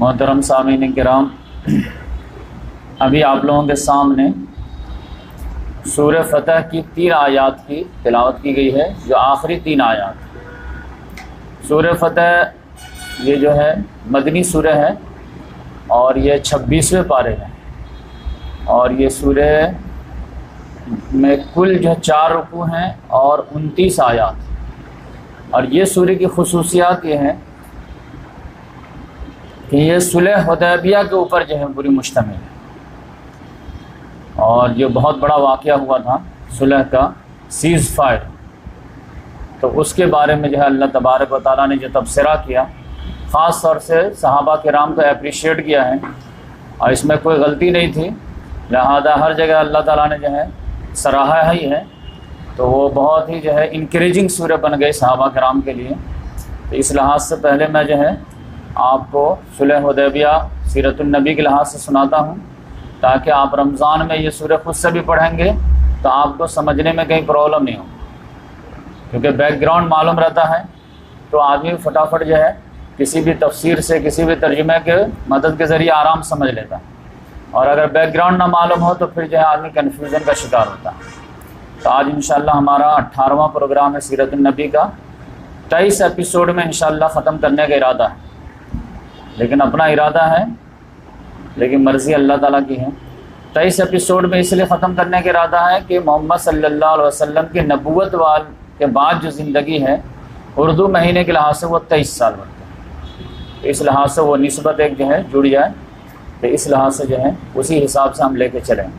मोहतरम सामीन किराम, अभी आप लोगों के सामने सूरह फतह की 3 आयात की तिलावत की गई है, जो आखिरी 3 आयात। सूरह फतह ये जो है मदनी सूरह है और ये 26वें पारे हैं और ये सूरह में कुल जो 4 रुकू हैं और 29 आयात। और ये सूरह की खुसूसियात ये हैं कि ये सुलह हुदैबिया के ऊपर जो है पूरी मुश्तमिल है। और जो बहुत बड़ा वाक़या हुआ था सुलह का सीज़ फायर, तो उसके बारे में जो है अल्लाह तबारक व तआला ने जो तबसरा किया, ख़ास तौर से सहाबा किराम को अप्रिशिएट किया है और इसमें कोई गलती नहीं थी, लिहाजा हर जगह अल्लाह ताला ने जो है सराहा ही है। तो वो बहुत ही जो है इनकरेजिंग सूरह बन गई सहाबा किराम के लिए। तो इस लिहाज से पहले मैं जो है आपको सुलह हुदैबिया सीरतुन नबी के लिहाज से सुनाता हूँ, ताकि आप रमज़ान में ये सूरह खुद से भी पढ़ेंगे तो आपको समझने में कहीं प्रॉब्लम नहीं हो, क्योंकि बैकग्राउंड मालूम रहता है तो आदमी फटाफट जो है किसी भी तफसीर से किसी भी तर्जुमे के मदद के ज़रिए आराम समझ लेता है। और अगर बैकग्राउंड ना मालूम हो तो फिर जो है आदमी कन्फ्यूज़न का शिकार होता है। तो आज इंशाअल्लाह हमारा 18वां प्रोग्राम है सीरतुन नबी का। 23 एपिसोड में इंशाअल्लाह ख़त्म करने का इरादा है, लेकिन अपना इरादा है, लेकिन मर्ज़ी अल्लाह ताला की है। 23 एपिसोड में इसलिए ख़त्म करने का इरादा है कि मोहम्मद सल्लल्लाहु अलैहि वसल्लम की नबूवत वाल के बाद जो ज़िंदगी है उर्दू महीने के लिहाज से वो 23 साल बनते हैं। तो इस लिहाज से वो निस्बत एक जो है जुड़ जाए, तो इस लिहाज से जो है उसी हिसाब से हम लेके चलें।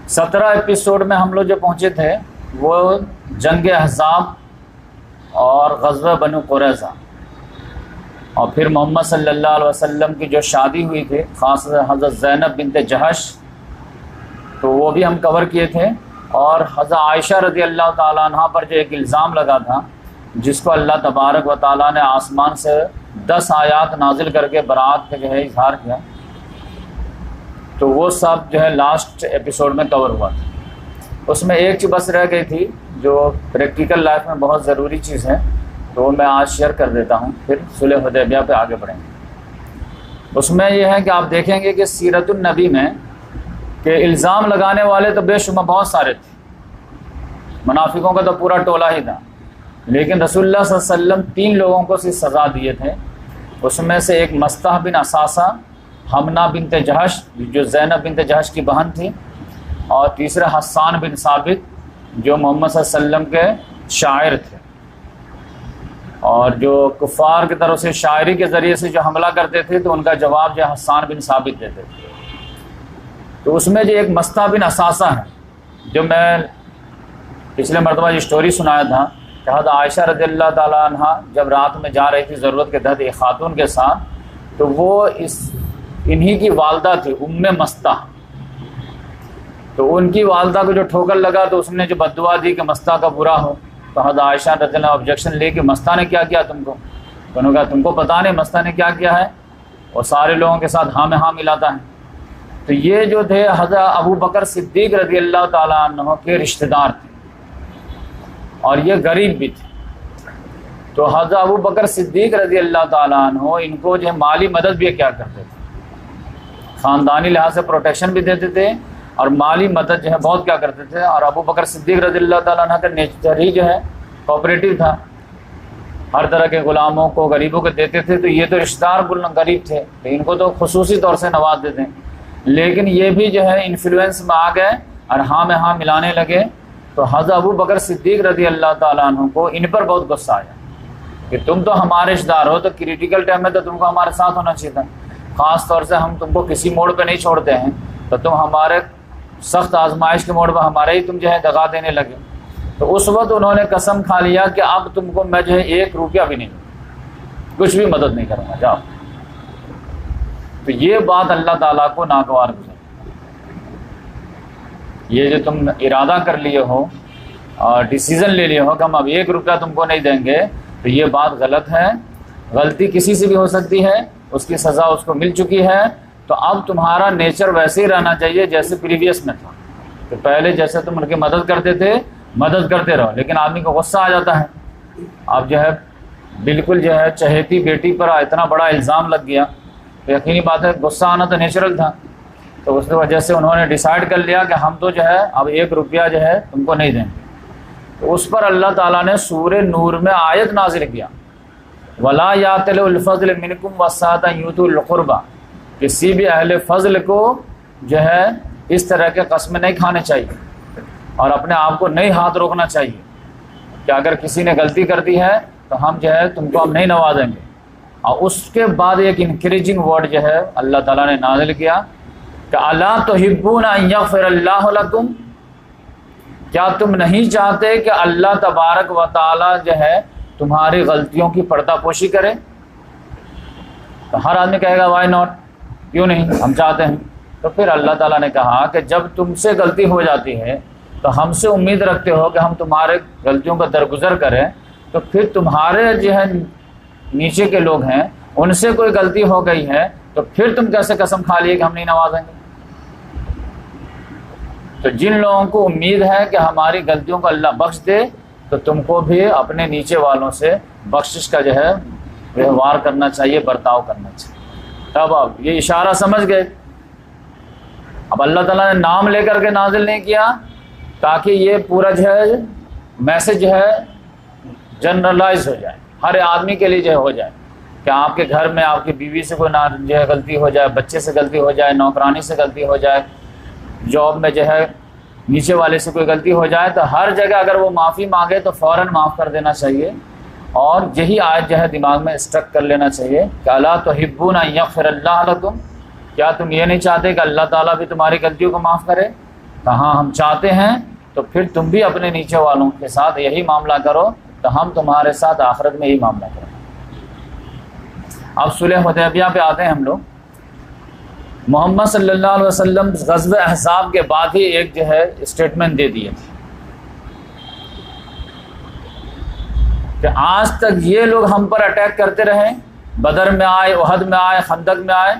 17 एपिसोड में हम लोग जो पहुँचे थे वो जंग अहज़ाब और ग़ज़वा बनु क़ुरैज़ा और फिर मोहम्मद सल्लल्लाहु अलैहि वसल्लम की जो शादी हुई थी, ख़ास हज़रत ज़ैनब बिन्त जहश, तो वो भी हम कवर किए थे। और हज़रत आयशा रज़ी अल्लाह ताला अन्हा पर जो एक इल्ज़ाम लगा था, जिसको अल्लाह तबारक व ताला ने आसमान से 10 आयात नाजिल करके बरात का जो है इजहार किया। तो वो सब जो है लास्ट एपिसोड में कवर हुआ था। उसमें एक चीज़ बस रह गई थी जो प्रैक्टिकल लाइफ में बहुत ज़रूरी चीज़ है, तो वो मैं आज शेयर कर देता हूँ, फिर सुलह हुदैबिया पे आगे बढ़ेंगे। उसमें यह है कि आप देखेंगे कि सीरतुन नबी में कि इल्ज़ाम लगाने वाले तो बेशुमार बहुत सारे थे, मुनाफिकों का तो पूरा टोला ही था, लेकिन रसूलुल्लाह सल्लल्लाहु अलैहि वसल्लम 3 लोगों को सिर्फ सज़ा दिए थे। उसमें से एक मस्ताह बिन असासा, हमना बिनते जहश जो ज़ैनब बिनते जहश की बहन थी, और तीसरा हस्सान बिन साबित जो मोहम्मद सल्लल्लाहु अलैहि वसल्लम के शायर थे, और जो कुफ़ार की तरफ से शायरी के ज़रिए से जो हमला करते थे तो उनका जवाब जो हस्सान बिन साबित देते थे। तो उसमें जो एक मस्ताह बिन असासा है, जो मैं पिछले मरतबा ये स्टोरी सुनाया था कि हज़रत आयशा रज़ियल्लाहु ताला अन्हा जब रात में जा रही थी ज़रूरत के तहत एक खातून के साथ, तो वो इन्हीं की वालदा थी उम्मे मस्ताह। तो उनकी वालदा को जो ठोकर लगा तो उसने जो बद्दुआ दी कि मस्ताह का बुरा हो, तो हज़रत आयशा रज़ियल्लाहु ऑब्जेक्शन ले कि मस्ताह ने क्या किया तुमको? तो उन्होंने कहा तुमको पता नहीं मस्ताह ने क्या किया है, और सारे लोगों के साथ हाँ में हाँ मिलाता है। तो ये जो थे हज़रत अबू बकर सिद्दीक़ रज़ियल्लाहु ताला अन्हु के रिश्तेदार थे, और ये गरीब भी थे। तो हज़रत अबू बकर सिद्दीक़ रज़ियल्लाहु ताला अन्हु इनको जो है माली मदद भी क्या करते थे, ख़ानदानी लिहाज से प्रोटेक्शन भी देते थे और माली मदद जो है बहुत क्या करते थे। और अबू बकर सिद्दीक़ रज़ियल्लाहु ताला अन्हु का नेचर ही जो है कोऑपरेटिव था, हर तरह के ग़ुलामों को गरीबों को देते थे। तो ये तो रिश्तेदार गरीब थे, तो इनको तो खुसूसी तौर से नवाज देते हैं, लेकिन ये भी जो है इन्फ्लुएंस में आ गए और हाँ में हाँ मिलाने लगे। तो हज़रत अबू बकर सिद्दीक़ रज़ियल्लाहु ताला अन्हु को इन पर बहुत गुस्सा आया कि तुम तो हमारे रिश्तेदार हो, तो क्रिटिकल टाइम में तो तुमको हमारे साथ होना चाहिए था, ख़ास तौर से हम तुमको किसी मोड़ पे नहीं छोड़ते हैं, तो तुम हमारे सख्त आजमाइश के मोड़ पर हमारे ही तुम जो है दगा देने लगे। तो उस वक्त उन्होंने कसम खा लिया कि अब तुमको मैं जो है 1 रुपया भी नहीं, कुछ भी मदद नहीं करूँगा, जाओ। तो ये बात अल्लाह ताला को नागवार गुजरी। ये जो तुम इरादा कर लिए हो और डिसीज़न ले लिए हो कि हम अब 1 रुपया तुमको नहीं देंगे, तो ये बात गलत है। गलती किसी से भी हो सकती है, उसकी सज़ा उसको मिल चुकी है। तो अब तुम्हारा नेचर वैसे ही रहना चाहिए जैसे प्रीवियस में था। तो पहले जैसे तुम उनकी मदद करते थे, मदद करते रहो, लेकिन आदमी को गुस्सा आ जाता है। अब जो है बिल्कुल जो है चहेती बेटी पर इतना बड़ा इल्ज़ाम लग गया, तो यकीनी बात है गुस्सा आना तो नेचुरल था। तो उसकी वजह से उन्होंने डिसाइड कर लिया कि हम तो जो है अब 1 रुपया जो है तुमको नहीं देंगे। तो उस पर अल्लाह ताला ने सूरे नूर में आयत नाजिल किया, वला यातिल फज़्ल मिनकुम वसाता यूतुल क़ुरबा, किसी भी अहले फ़ज़ल को जो है इस तरह के कस्में नहीं खाने चाहिए और अपने आप को नहीं हाथ रोकना चाहिए कि अगर किसी ने गलती कर दी है तो हम जो है तुमको हम नहीं नवाजेंगे। और उसके बाद एक इनकरेजिंग वर्ड जो है अल्लाह ताला ने नाज़िल किया कि अला तुहिब्बूना अन यग़फ़िरल्लाहु लकुम, क्या तुम नहीं चाहते कि अल्लाह तबारक व तआला जो है तुम्हारी गलतियों की पर्दापोशी करे? तो हर आदमी कहेगा वाई नॉट, क्यों नहीं, हम चाहते हैं। तो फिर अल्लाह ताला ने कहा कि जब तुमसे गलती हो जाती है तो हमसे उम्मीद रखते हो कि हम तुम्हारे गलतियों का दरगुजर करें, तो फिर तुम्हारे जो है नीचे के लोग हैं उनसे कोई गलती हो गई है तो फिर तुम कैसे कसम खा लिए कि हम नहीं नवाजेंगे? तो जिन लोगों को उम्मीद है कि हमारी गलतियों को अल्लाह बख्श दे, तो तुमको भी अपने नीचे वालों से बख्शिश का जो है व्यवहार करना चाहिए, बर्ताव करना चाहिए। तब अब ये इशारा समझ गए। अब अल्लाह ताला ने नाम लेकर के नाजिल नहीं किया ताकि ये पूरा जो है मैसेज जो है जनरलाइज हो जाए, हर आदमी के लिए जो हो जाए कि आपके घर में आपकी बीवी से कोई ना जो है गलती हो जाए, बच्चे से गलती हो जाए, नौकरानी से गलती हो जाए, जॉब में जो है नीचे वाले से कोई गलती हो जाए, तो हर जगह अगर वो माफ़ी मांगे तो फ़ौरन माफ़ कर देना चाहिए। और यही आयत जो है दिमाग में स्ट्रक कर लेना चाहिए कि अला तुहिब्बूना अन यग़फ़िरल्लाहु लकुम, क्या तुम ये नहीं चाहते कि अल्लाह ताला भी तुम्हारी गलतियों को माफ़ करे? तो हाँ, हम चाहते हैं। तो फिर तुम भी अपने नीचे वालों के साथ यही मामला करो, तो हम तुम्हारे साथ आखिरत में यही मामला करें। अब सुलह हुदैबिया पे आते हैं हम लोग। मोहम्मद सल्लल्लाहु अलैहि वसल्लम ग़ज़वे अहज़ाब के बाद ही एक जो है स्टेटमेंट दे दिए थे कि आज तक ये लोग हम पर अटैक करते रहे, बदर में आए, उहद में आए, खंदक में आए,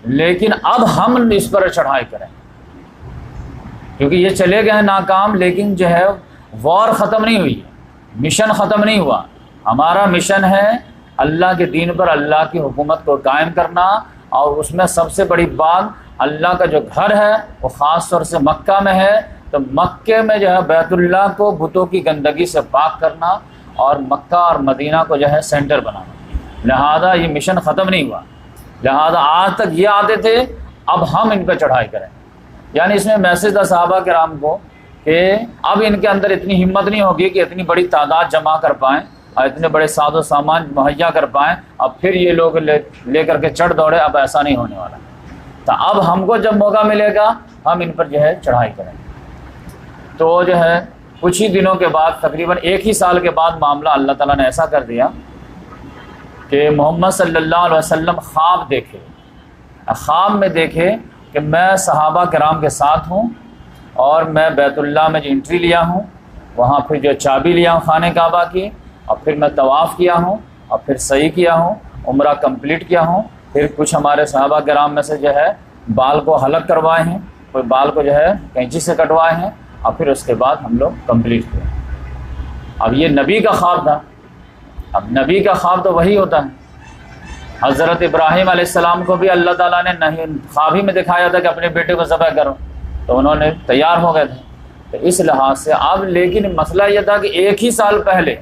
लेकिन अब हम इस पर चढ़ाई करें, क्योंकि ये चले गए हैं नाकाम, लेकिन जो है वॉर ख़त्म नहीं हुई है, मिशन ख़त्म नहीं हुआ। हमारा मिशन है अल्लाह के दीन पर अल्लाह की हुकूमत को कायम करना, और उसमें सबसे बड़ी बात अल्लाह का जो घर है वो ख़ास तौर से मक्का में है, तो मक्के में जो है बैतुल्लाह को बुतों की गंदगी से पाक करना और मक्का और मदीना को जो है सेंटर बनाना। लिहाजा ये मिशन ख़त्म नहीं हुआ। लिहाजा आज तक ये आते थे, अब हम इन पर चढ़ाई करें। यानी इसमें मैसेज था सहाबा किराम को कि अब इनके अंदर इतनी हिम्मत नहीं होगी कि इतनी बड़ी तादाद जमा कर पाएँ और इतने बड़े साजो सामान मुहैया कर पाएँ, अब फिर ये लोग ले करके चढ़ दौड़े। अब ऐसा नहीं होने वाला। तो अब हमको जब मौका मिलेगा हम इन पर जो है चढ़ाई करेंगे। तो जो है कुछ ही दिनों के बाद, तकरीबन 1 ही साल के बाद मामला अल्लाह ताला ने ऐसा कर दिया कि मोहम्मद सल्लल्लाहु अलैहि वसल्लम ख्वाब देखे। ख्वाब में देखे कि मैं सहाबा किराम के साथ हूँ और मैं बैतुल्लाह में जो एंट्री लिया हूँ, वहाँ फिर जो चाबी लिया हूँ खाने काबा की, और फिर मैं तवाफ़ किया हूँ और फिर सही किया हूँ, उम्रा कंप्लीट किया हूँ। फिर कुछ हमारे सहाबा किराम में से जो है बाल को हलक करवाए हैं, कोई बाल को जो है कैंची से कटवाए हैं, और फिर उसके बाद हम लोग कंप्लीट किए। अब ये नबी का ख्वाब था। अब नबी का ख्वाब तो वही होता है। हज़रत इब्राहीम अलैहिस्सलाम को भी अल्लाह ताला ने नहीं ख्वाब ही में दिखाया था कि अपने बेटे को ज़बह करो, तो उन्होंने तैयार हो गए थे। तो इस लिहाज से अब लेकिन मसला यह था कि 1 ही साल पहले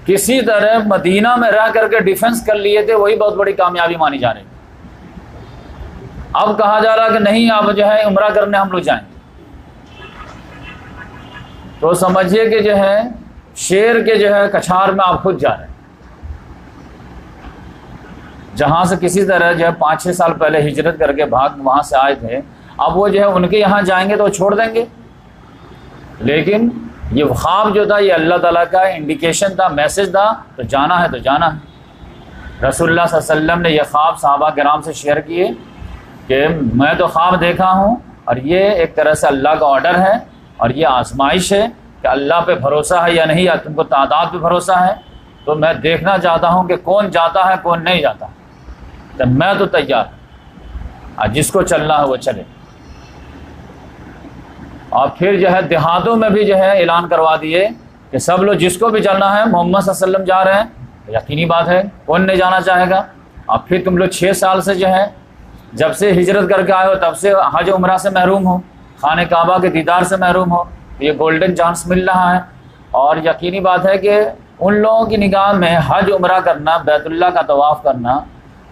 किसी तरह मदीना में रह करके डिफेंस कर लिए थे, वही बहुत बड़ी कामयाबी मानी जा रही। अब कहा जा रहा कि नहीं, अब जो है उम्रा करने हम लोग जाएंगे। तो समझिए कि जो है शेर के जो है कछार में आप खुद जा रहे हैं। जहां से किसी तरह जो है 5-6 साल पहले हिजरत करके भाग वहां से आए थे, अब वो जो है उनके यहाँ जाएंगे तो छोड़ देंगे। लेकिन ये ख्वाब जो था ये अल्लाह ताला का इंडिकेशन था, मैसेज था, तो जाना है तो जाना है। रसूलुल्लाह सल्लल्लाहु अलैहि वसल्लम ने यह ख्वाब सहाबा किराम से शेयर किए कि मैं तो ख्वाब देखा हूँ और ये एक तरह से अल्लाह का ऑर्डर है और ये आजमाइश है कि अल्लाह पे भरोसा है या नहीं, या तुमको तादाद पे भरोसा है। तो मैं देखना चाहता हूँ कि कौन जाता है कौन नहीं जाता। तो मैं तो तैयार, और जिसको चलना है वो चले। और फिर जो है देहातों में भी जो है ऐलान करवा दिए कि सब लोग जिसको भी चलना है, मोहम्मद सल्लल्लाहु अलैहि वसल्लम जा रहे हैं, यकीनी बात है कौन नहीं जाना चाहेगा। और फिर तुम लोग 6 साल से जो है जब से हिजरत करके आए हो तब से हज उम्रा से महरूम हो, खाने काबा के दीदार से महरूम हो, तो ये गोल्डन चांस मिल रहा है। और यकीनी बात है कि उन लोगों की निगाह में हज उम्रा करना, बैतुल्लाह का तवाफ़ करना,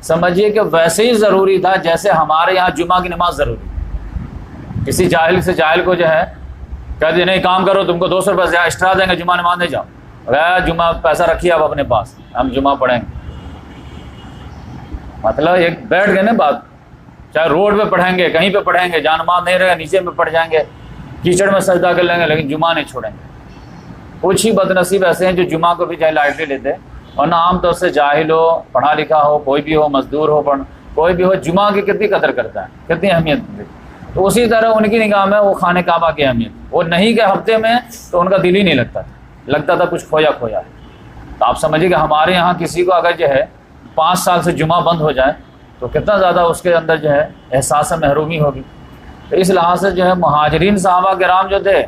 समझिए कि वैसे ही ज़रूरी था जैसे हमारे यहाँ जुमा की नमाज ज़रूरी। किसी जाहिल से जाहिल को जो है कह दिए नहीं काम करो, तुमको 200 रुपये एक्स्ट्रा देंगे, जुमा नमाज नहीं जाओ। अरे जुमा पैसा रखिए आप अपने पास, हम जुमा पढ़ेंगे। मतलब एक बैठ गए ना बात, चाहे रोड पे पढ़ेंगे, कहीं पे पढ़ेंगे, जान नमाज नहीं रहेगा, नीचे में पढ़ जाएंगे, कीचड़ में सजदा कर लेंगे, लेकिन जुमा नहीं छोड़ेंगे। कुछ ही बदनसीब ऐसे हैं जो जुमा को भी चाहे लाइटली लेते हैं, वरना आमतौर से जाहिल हो, पढ़ा लिखा हो, कोई भी हो, मजदूर हो, कोई भी हो, जुमा की कितनी कदर करता है, कितनी अहमियत है। तो उसी तरह उनकी निगाह में वो खाने काबा की अहमियत, वो नहीं गए हफ्ते में तो उनका दिल ही नहीं लगता था कुछ खोया खोया। तो आप समझिए कि हमारे यहाँ किसी को अगर जो है 5 साल से जुमा बंद हो जाए तो कितना ज़्यादा उसके अंदर जो है एहसास महरूमी होगी। तो इस लिहाज से जो है मुहाजिरीन सहाबा किराम जो थे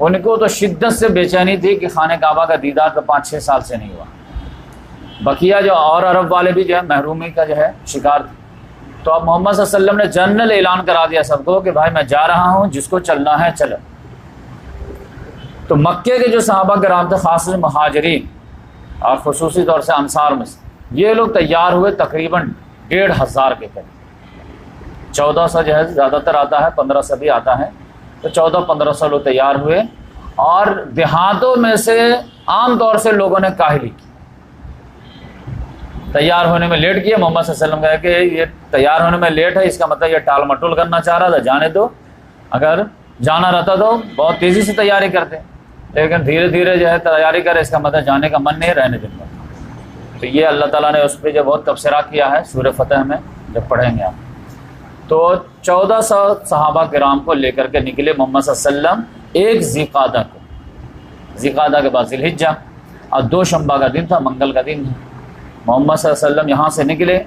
उनको तो शिद्दत से बेचैनी थी कि खाने काबा का दीदार तो 5-6 साल से नहीं हुआ। बकिया जो और अरब वाले भी जो है महरूमी का जो है शिकार थे। तो अब मोहम्मद सल्लल्लाहु अलैहि वसल्लम ने जनरल ऐलान करा दिया सबको कि भाई मैं जा रहा हूँ, जिसको चलना है चलो। तो मक्के के जो सहाबा किराम थे, खासकर मुहाजिरीन और खुसूसी तौर से अंसार में से, ये लोग तैयार हुए तकरीबन 1500 के करीब। 1400 जो है ज़्यादातर आता है, 1500 भी आता है, तो 1400-1500 लोग तैयार हुए। और देहातों में से आम तौर से लोगों ने काहिली की, तैयार होने में लेट किया। मोहम्मद सल्लल्लाहु अलैहि वसल्लम कहे कि ये तैयार होने में लेट है, इसका मतलब ये टाल मटोल करना चाह रहा था, जाने दो। अगर जाना रहता तो बहुत तेज़ी से तैयारी करते, लेकिन धीरे धीरे जो है तैयारी करे, इसका मतलब जाने का मन नहीं, रहने देना। तो ये अल्लाह ताला ने उस पर जो बहुत तबसरा किया है सूरह फतह में, जब पढ़ेंगे आप। तो 1400 सहाबा किराम को लेकर के निकले मोहम्मद सल्लल्लाहु अलैहि वसल्लम एक ज़िक़ादा को, ज़िक़ादा के बाद ज़िलहिज्जा, और 2 शंबा का दिन था, मंगल का दिन था। मोहम्मद सल्लल्लाहु अलैहि वसल्लम यहाँ से निकले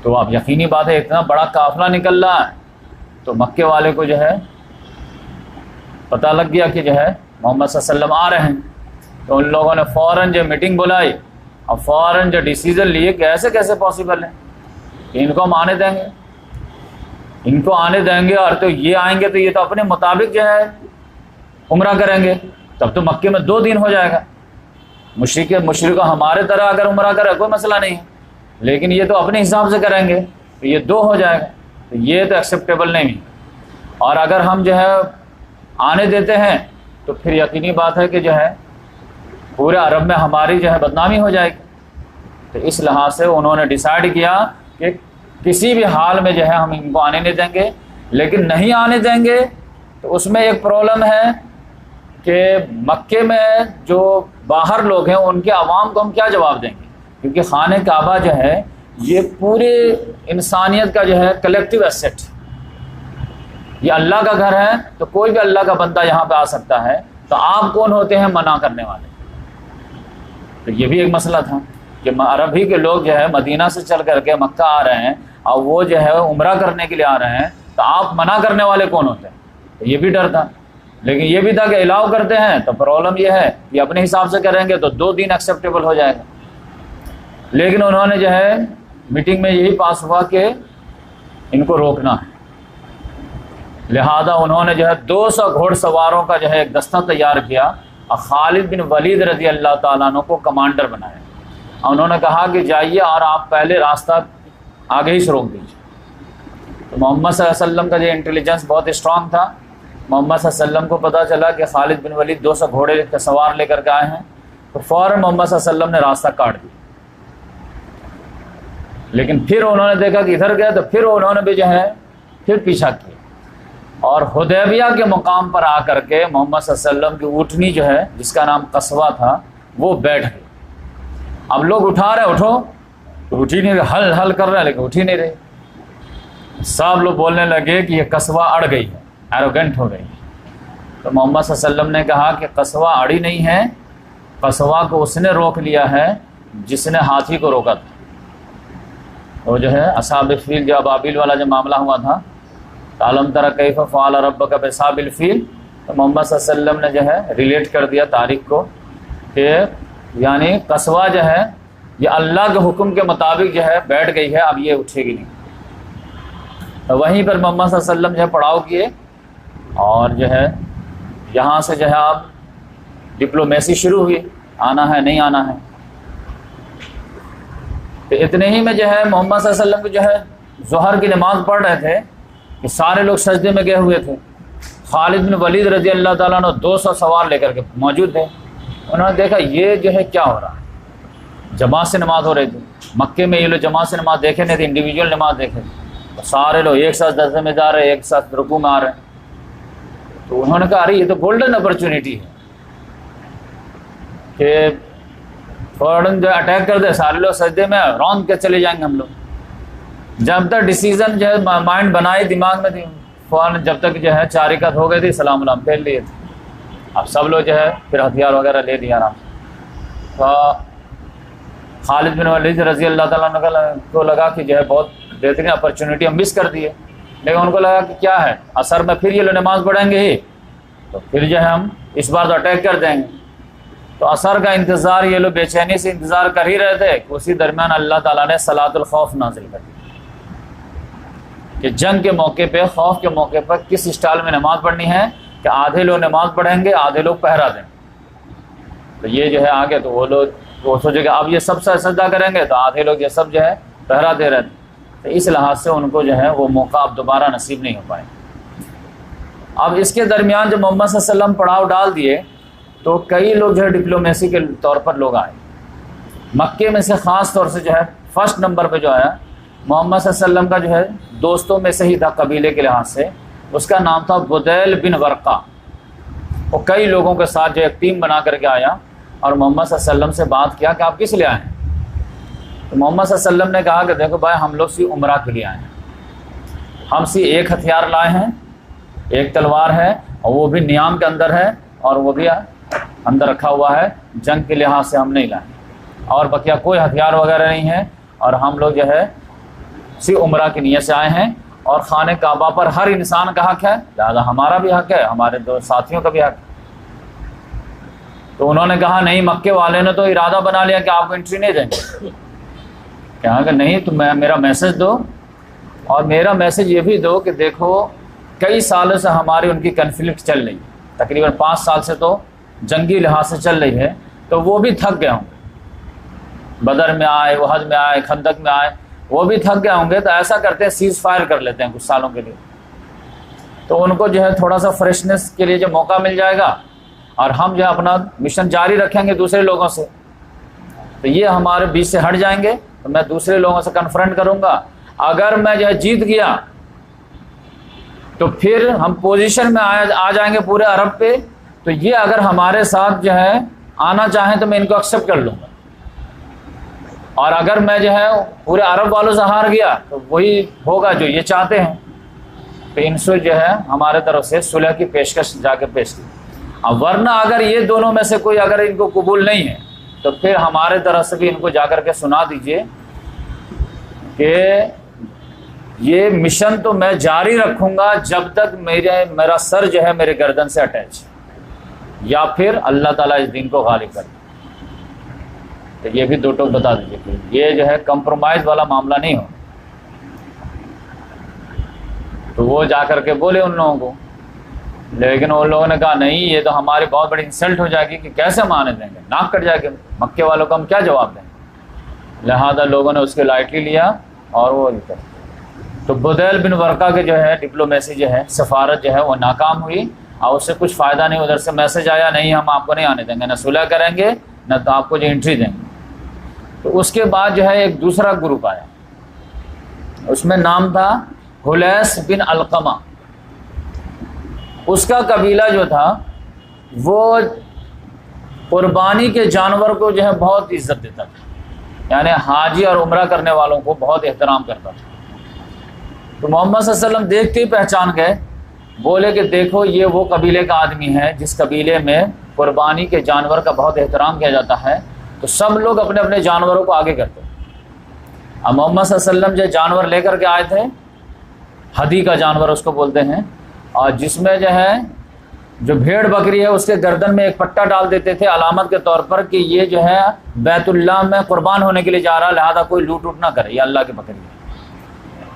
तो अब यकीनी बात है इतना बड़ा काफिला निकल रहा है, तो मक्के वाले को जो है पता लग गया कि जो है मोहम्मद सल्लल्लाहु अलैहि वसल्लम आ रहे हैं। तो उन लोगों ने फ़ौरन जो मीटिंग बुलाई और फ़ौरन जो डिसीज़न लिए कि ऐसे कैसे पॉसिबल है कि इनको हम आने देंगे, इनको आने देंगे और तो ये आएंगे तो ये तो अपने मुताबिक जो है उम्रा करेंगे, तब तो मक्के में 2 दिन हो जाएगा। मुशरिक हमारे तरह अगर उम्रा करे कोई मसला नहीं है, लेकिन ये तो अपने हिसाब से करेंगे तो ये 2 हो जाएगा, तो ये तो एक्सेप्टेबल नहीं है। और अगर हम जो है आने देते हैं तो फिर यकीनी बात है कि जो है पूरे अरब में हमारी जो है बदनामी हो जाएगी। तो इस लिहाज से उन्होंने डिसाइड किया कि किसी भी हाल में जो है हम इनको आने नहीं देंगे। लेकिन नहीं आने देंगे तो उसमें एक प्रॉब्लम है कि मक्के में जो बाहर लोग हैं उनके आवाम को हम क्या जवाब देंगे, क्योंकि खाने काबा जो है ये पूरे इंसानियत का जो है कलेक्टिव एसेट, ये अल्लाह का घर है, तो कोई भी अल्लाह का बंदा यहाँ पे आ सकता है, तो आप कौन होते हैं मना करने वाले। तो ये भी एक मसला था कि अरबी के लोग जो है मदीना से चल करके मक्का आ रहे हैं और वो जो है उम्रा करने के लिए आ रहे हैं, तो आप मना करने वाले कौन होते हैं। तो ये भी डर था। लेकिन ये भी था कि अलाउ करते हैं तो प्रॉब्लम ये है कि अपने हिसाब से करेंगे तो 2 दिन एक्सेप्टेबल हो जाएगा। लेकिन उन्होंने जो है मीटिंग में यही पास हुआ कि इनको रोकना है, लिहाजा उन्होंने जो है 200 घोड़सवारों का जो है एक दस्ता तैयार किया और खालिद बिन वलीद रज़ी अल्लाह ताला अन्हु को कमांडर बनाया। और उन्होंने कहा कि जाइए और आप पहले रास्ता आगे ही से रोक दीजिए। तो मोहम्मद सल्लल्लाहु अलैहि वसल्लम का जो इंटेलिजेंस बहुत स्ट्रांग था, मोहम्मद सल्लल्लाहु अलैहि वसल्लम को पता चला कि खालिद बिन वलीद 200 घोड़े के सवार लेकर के आए हैं, तो फ़ौरन मोहम्मद सल्लल्लाहु अलैहि वसल्लम ने रास्ता काट दिया। लेकिन फिर उन्होंने देखा कि इधर गया, तो फिर उन्होंने भी जो है फिर पीछा किया और हुदैबिया के मुकाम पर आकर के मोहम्मद सल्लल्लाहु अलैहि वसल्लम की ऊँटनी जो है जिसका नाम कस्वा था वो बैठ गई। अब लोग उठा रहे, उठो, तो उठ ही नहीं रहे, हल हल कर रहे हैं लेकिन उठ ही नहीं रहे। सब लोग बोलने लगे कि ये कस्वा अड़ गई है, एरोगेंट हो गई। तो मोहम्मद सल्लल्लाहु अलैहि वसल्लम ने कहा कि कस्वा अड़ी नहीं है, कस्वा को उसने रोक लिया है जिसने हाथी को रोका था। वो जो है असहाब फील जो अबाबिल वाला जो मामला हुआ था, तालम तरा कैफ फ़अल रब्बुका बिअस्हाबिल फील, तो मोहम्मद सल्लल्लाहु अलैहि वसल्लम ने जो है रिलेट कर दिया तारीख को कि यानी कस्वा जो है ये अल्लाह के हुक्म के मुताबिक जो है बैठ गई है, अब ये उठेगी नहीं। तो वहीं पर मोहम्मद सल्लल्लाहु अलैहि वसल्लम जो है पड़ाव किए और जो है यहाँ से जो है अब डिप्लोमेसी शुरू हुई, आना है नहीं आना है। तो इतने ही में जो है मोहम्मद सल्लल्लाहु अलैहि वसल्लम जो है ज़ोहर की नमाज़ पढ़ रहे थे कि सारे लोग सजदे में गए हुए थे। खालिद बिन वलीद रज़ी अल्लाह ताला अन्हु 200 सवार लेकर के मौजूद थे। उन्होंने देखा ये जो है क्या हो रहा है, जमात से नमाज हो रही थी। मक्के में ये लोग जमात से नमाज देखे नहीं थे, इंडिविजुअल नमाज देखे थे। तो सारे लोग एक साथ सजदे में जा रहे हैं, एक साथ रुकू में आ रहे हैं। तो उन्होंने कहा अरे ये तो गोल्डन अपॉर्चुनिटी है कि फ़ौरन जो अटैक कर दे, सारे लोग सजदे में रौंद के चले जाएंगे हम लोग। जब तक डिसीजन जो है माइंड बनाए दिमाग में थी, फ़ौरन जब तक जो है चारिकत हो गई थी, सलाम उलाम फेर लिए थे। अब सब लोग जो है फिर हथियार वगैरह ले लिया आराम से। तो खालिद बिन वलीद रज़ी अल्लाह ताला अन्हु को लगा कि जो है बहुत बेहतरीन अपॉर्चुनिटी हम मिस कर दिए। लेकिन उनको लगा कि क्या है, असर में फिर ये लोग नमाज़ पढ़ेंगे ही, तो फिर जो है हम इस बार तो अटैक कर देंगे। तो असर का इंतज़ार ये लोग बेचैनी से इंतज़ार कर ही रहे थे कि उसी दरमियान अल्लाह ताला ने सलातुल खौफ नाजिल कर दी कि जंग के मौके पे, खौफ के मौके पर किस स्टाइल में नमाज़ पढ़नी है कि आधे लोग नमाज़ पढ़ेंगे, आधे लोग पहरा दें। तो ये जो है आगे तो वो लोग वो सोचे कि अब ये सब सजदा करेंगे, तो आधे लोग ये सब जो है पहरा दे रहे थे। तो इस लिहाज से उनको जो है वो मौका अब दोबारा नसीब नहीं हो पाए। अब इसके दरमियान जब मोहम्मद सल्लल्लाहु अलैहि वसल्लम पड़ाव डाल दिए तो कई लोग जो है डिप्लोमेसी के तौर पर लोग आए। मक्के में से ख़ास तौर से जो है फर्स्ट नंबर पे जो आया मोहम्मद सल्लल्लाहु अलैहि वसल्लम का जो है दोस्तों में से ही था, कबीले के लिहाज से। उसका नाम था बुदैल बिन वर्का। वो कई लोगों के साथ जो एक टीम बना करके आया और मोहम्मद सल्लल्लाहु अलैहि वसल्लम से बात किया कि आप किस लिए आए हैं। तो मोहम्मद सल्लल्लाहु अलैहि वसल्लम ने कहा कि देखो भाई, हम लोग सी उम्रा के लिए आए हैं, हम सी एक हथियार लाए हैं, एक तलवार है और वो भी नियाम के अंदर है और वो भी अंदर रखा हुआ है, जंग के लिहाज से हम नहीं लाए, और बकिया कोई हथियार वगैरह नहीं है। और हम लोग जो है सिर्फ उम्रा की नीयत से आए हैं, और खाने काबा पर हर इंसान का हक है, लिहाजा हमारा भी हक है, हमारे दो साथियों का भी हक है। तो उन्होंने कहा नहीं, मक्के वाले ने तो इरादा बना लिया कि आपको एंट्री नहीं देंगे। कहा कि नहीं, तो मेरा मैसेज दो, और मेरा मैसेज ये भी दो कि देखो कई सालों से हमारी उनकी कन्फ्लिक्ट चल रही है, तकरीबन 5 साल से तो जंगी लिहाज से चल रही है, तो वो भी थक गए होंगे, बदर में आए, वहद में आए, खंदक में आए, वो भी थक गए होंगे। तो ऐसा करते हैं सीज़ फायर कर लेते हैं कुछ सालों के लिए, तो उनको जो है थोड़ा सा फ्रेशनेस के लिए जो मौका मिल जाएगा, और हम जो है अपना मिशन जारी रखेंगे दूसरे लोगों से। तो ये हमारे बीच से हट जाएंगे, तो मैं दूसरे लोगों से कन्फ्रंट करूंगा। अगर मैं जो है जीत गया तो फिर हम पोजीशन में आ जाएंगे पूरे अरब पे। तो ये अगर हमारे साथ जो है आना चाहें तो मैं इनको एक्सेप्ट कर लूँगा, और अगर मैं जो है पूरे अरब वालों से हार गया तो वही होगा जो ये चाहते हैं। तो इनसे जो है हमारे तरफ से सुलह की पेशकश जाके पेश की। अब वरना अगर ये दोनों में से कोई अगर इनको कबूल नहीं है तो फिर हमारे तरफ से भी इनको जाकर के सुना दीजिए कि ये मिशन तो मैं जारी रखूंगा जब तक मेरा सर जो है मेरे गर्दन से अटैच, या फिर अल्लाह ताला इस दिन को गालिब कर। तो ये भी दो टोक बता दीजिए कि ये जो है कंप्रोमाइज़ वाला मामला नहीं हो। तो वो जाकर के बोले उन लोगों को, लेकिन उन लोगों ने कहा नहीं, ये तो हमारी बहुत बड़ी इंसल्ट हो जाएगी कि कैसे माने देंगे, नाक कट जाएगी, मक्के वालों को हम क्या जवाब देंगे। लिहाजा लोगों ने उसके लाइटली लिया और वो कर। तो बुदैल बिन वर्का के जो है डिप्लोमेसी जो है, सफारत जो है वो नाकाम हुई, और उससे कुछ फ़ायदा नहीं। उधर से मैसेज आया नहीं, हम आपको नहीं आने देंगे, न सुलह करेंगे न तो आपको जो एंट्री देंगे। तो उसके बाद जो है एक दूसरा ग्रुप आया, उसमें नाम था हुलैस बिन अलकमा। उसका कबीला जो था वो कुर्बानी के जानवर को जो है बहुत इज्जत देता था, यानी हाजी और उम्रा करने वालों को बहुत एहतराम करता था। तो मोहम्मद सल्लल्लाहु अलैहि वसल्लम देखते ही पहचान गए, बोले कि देखो ये वो कबीले का आदमी है जिस कबीले में कुर्बानी के जानवर का बहुत एहतराम किया जाता है। तो सब लोग अपने अपने जानवरों को आगे करते। अब मोहम्मद सल्लल्लाहु अलैहि वसल्लम जो जानवर लेकर के आए थे, हदी का जानवर उसको बोलते हैं, और जिसमें जो है जो भेड़ बकरी है उसके गर्दन में एक पट्टा डाल देते थे अलामत के तौर पर कि ये जो है बैतुल्लाह में कुर्बान होने के लिए जा रहा, लिहाजा कोई लूट उट ना करे, ये अल्लाह की बकरी है।